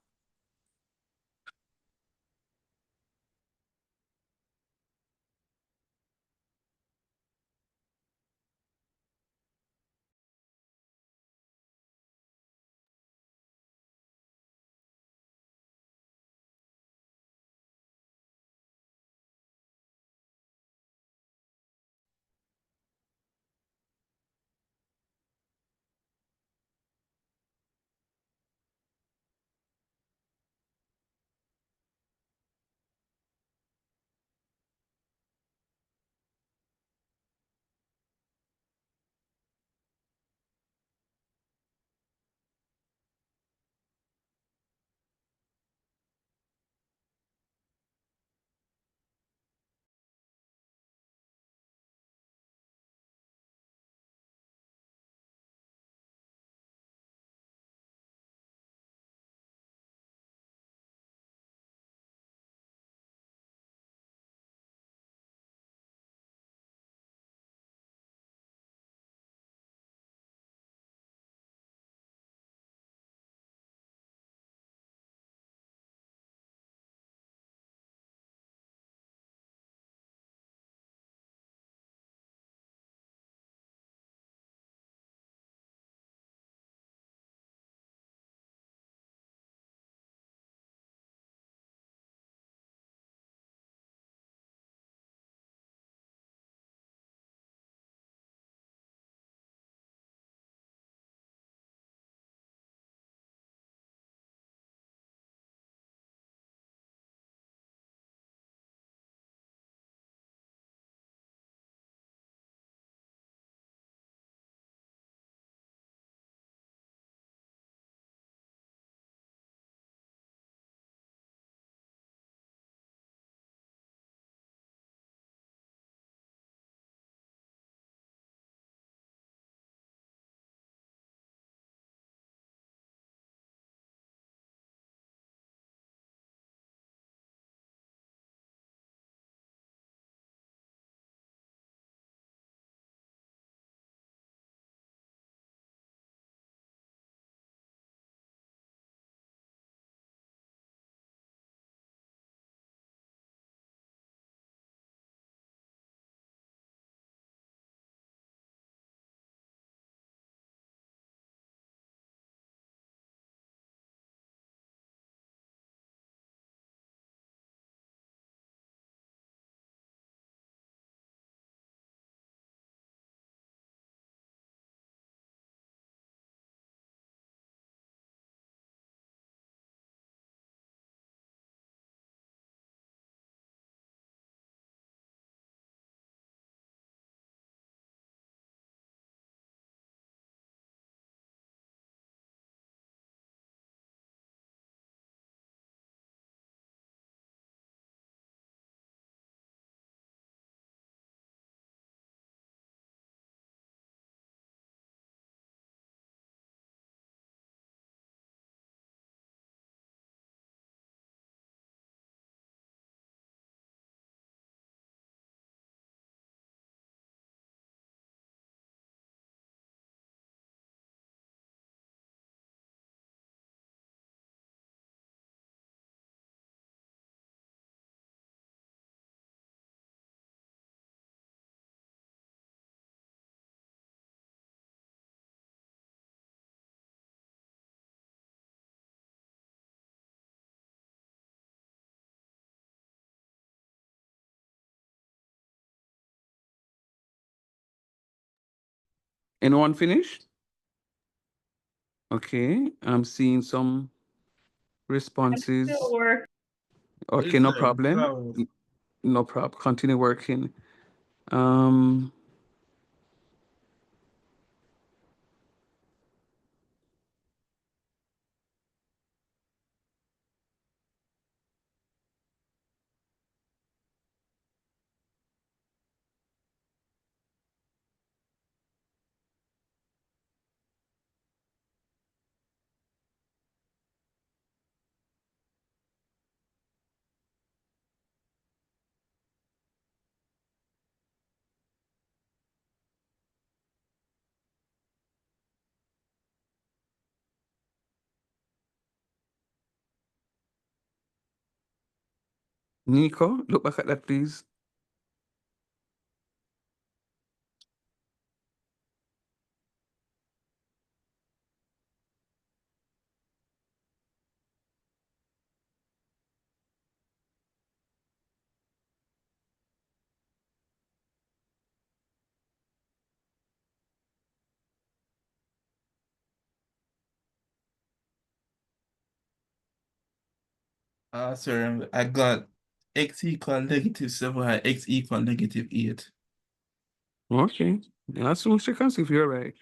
Anyone finished? Okay, I'm seeing some responses. Still work. Okay, no problem. No problem. Continue working. Nico, look back at that, please. Sir, I got x equal -7 and x equal -8. Okay, that's what you can see if you're right.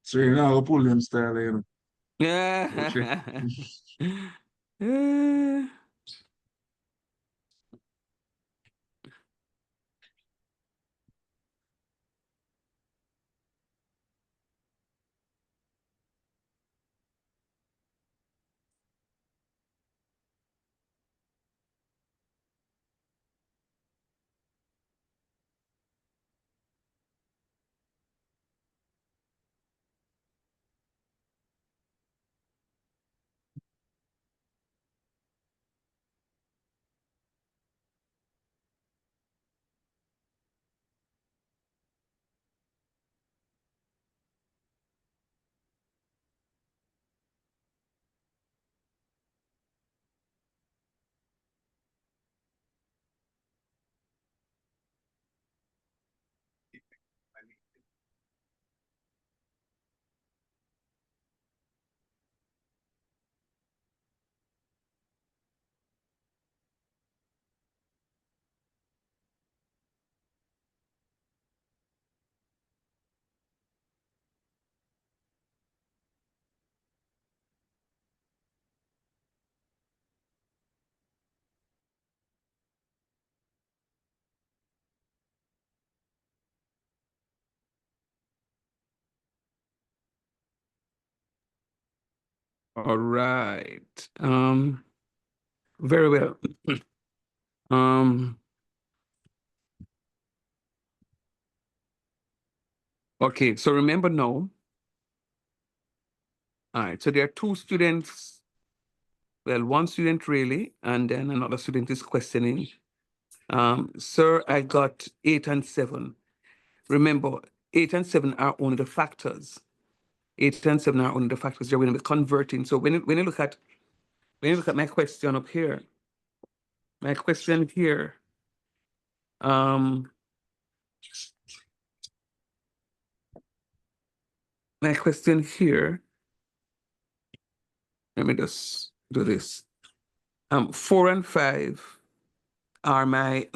So you know, pull them style, you know. Yeah. All right. Very well. Okay, so remember now. All right, so there are two students. Well, one student really, and then another student is questioning. Sir, I got 8 and 7. Remember, 8 and 7 are only the factors. 8 and 7 are only the factors. You're going to be converting. So when you look at my question up here, my question here, my question here, let me just do this. 4 and 5 are my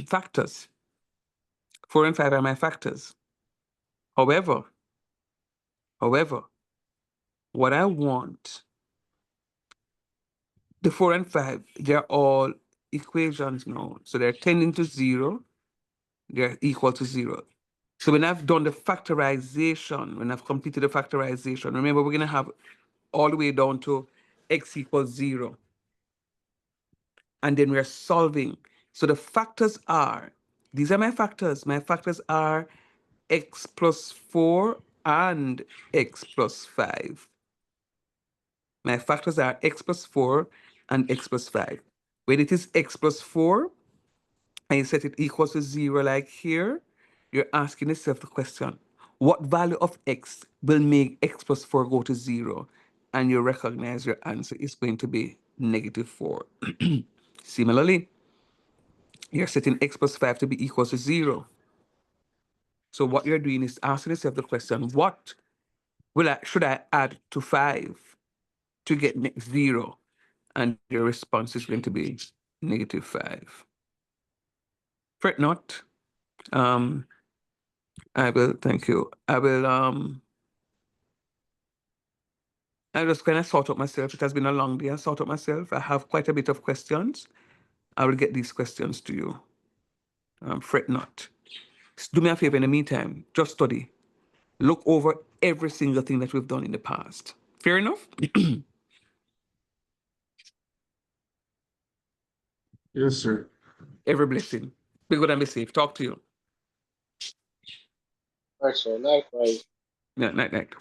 factors. 4 and 5 are my factors. However, what I want, the 4 and 5, they're all equations now. So they're tending to 0. They're equal to 0. So when I've done the factorization, when I've completed the factorization, remember we're going to have all the way down to x equals 0. And then we're solving. So the factors are, these are my factors. My factors are x plus 4 and x plus 5. My factors are x plus 4 and x plus 5. When it is x plus 4, and you set it equals to 0 like here, you're asking yourself the question, what value of x will make x plus 4 go to 0? And you recognize your answer is going to be -4. Similarly, you're setting x plus 5 to be equal to 0. So what you're doing is asking yourself the question, what should I add to 5 to get 0? And your response is going to be -5. Fret not. I will, thank you. I'll just kind of sort out myself. It has been a long day. I sort out myself. I have quite a bit of questions. I will get these questions to you. Fret not. Do me a favor in the meantime, just study. Look over every single thing that we've done in the past. Fair enough? Yes, sir. Every blessing. Be good and be safe. Talk to you. Right, so likewise. Yeah, night.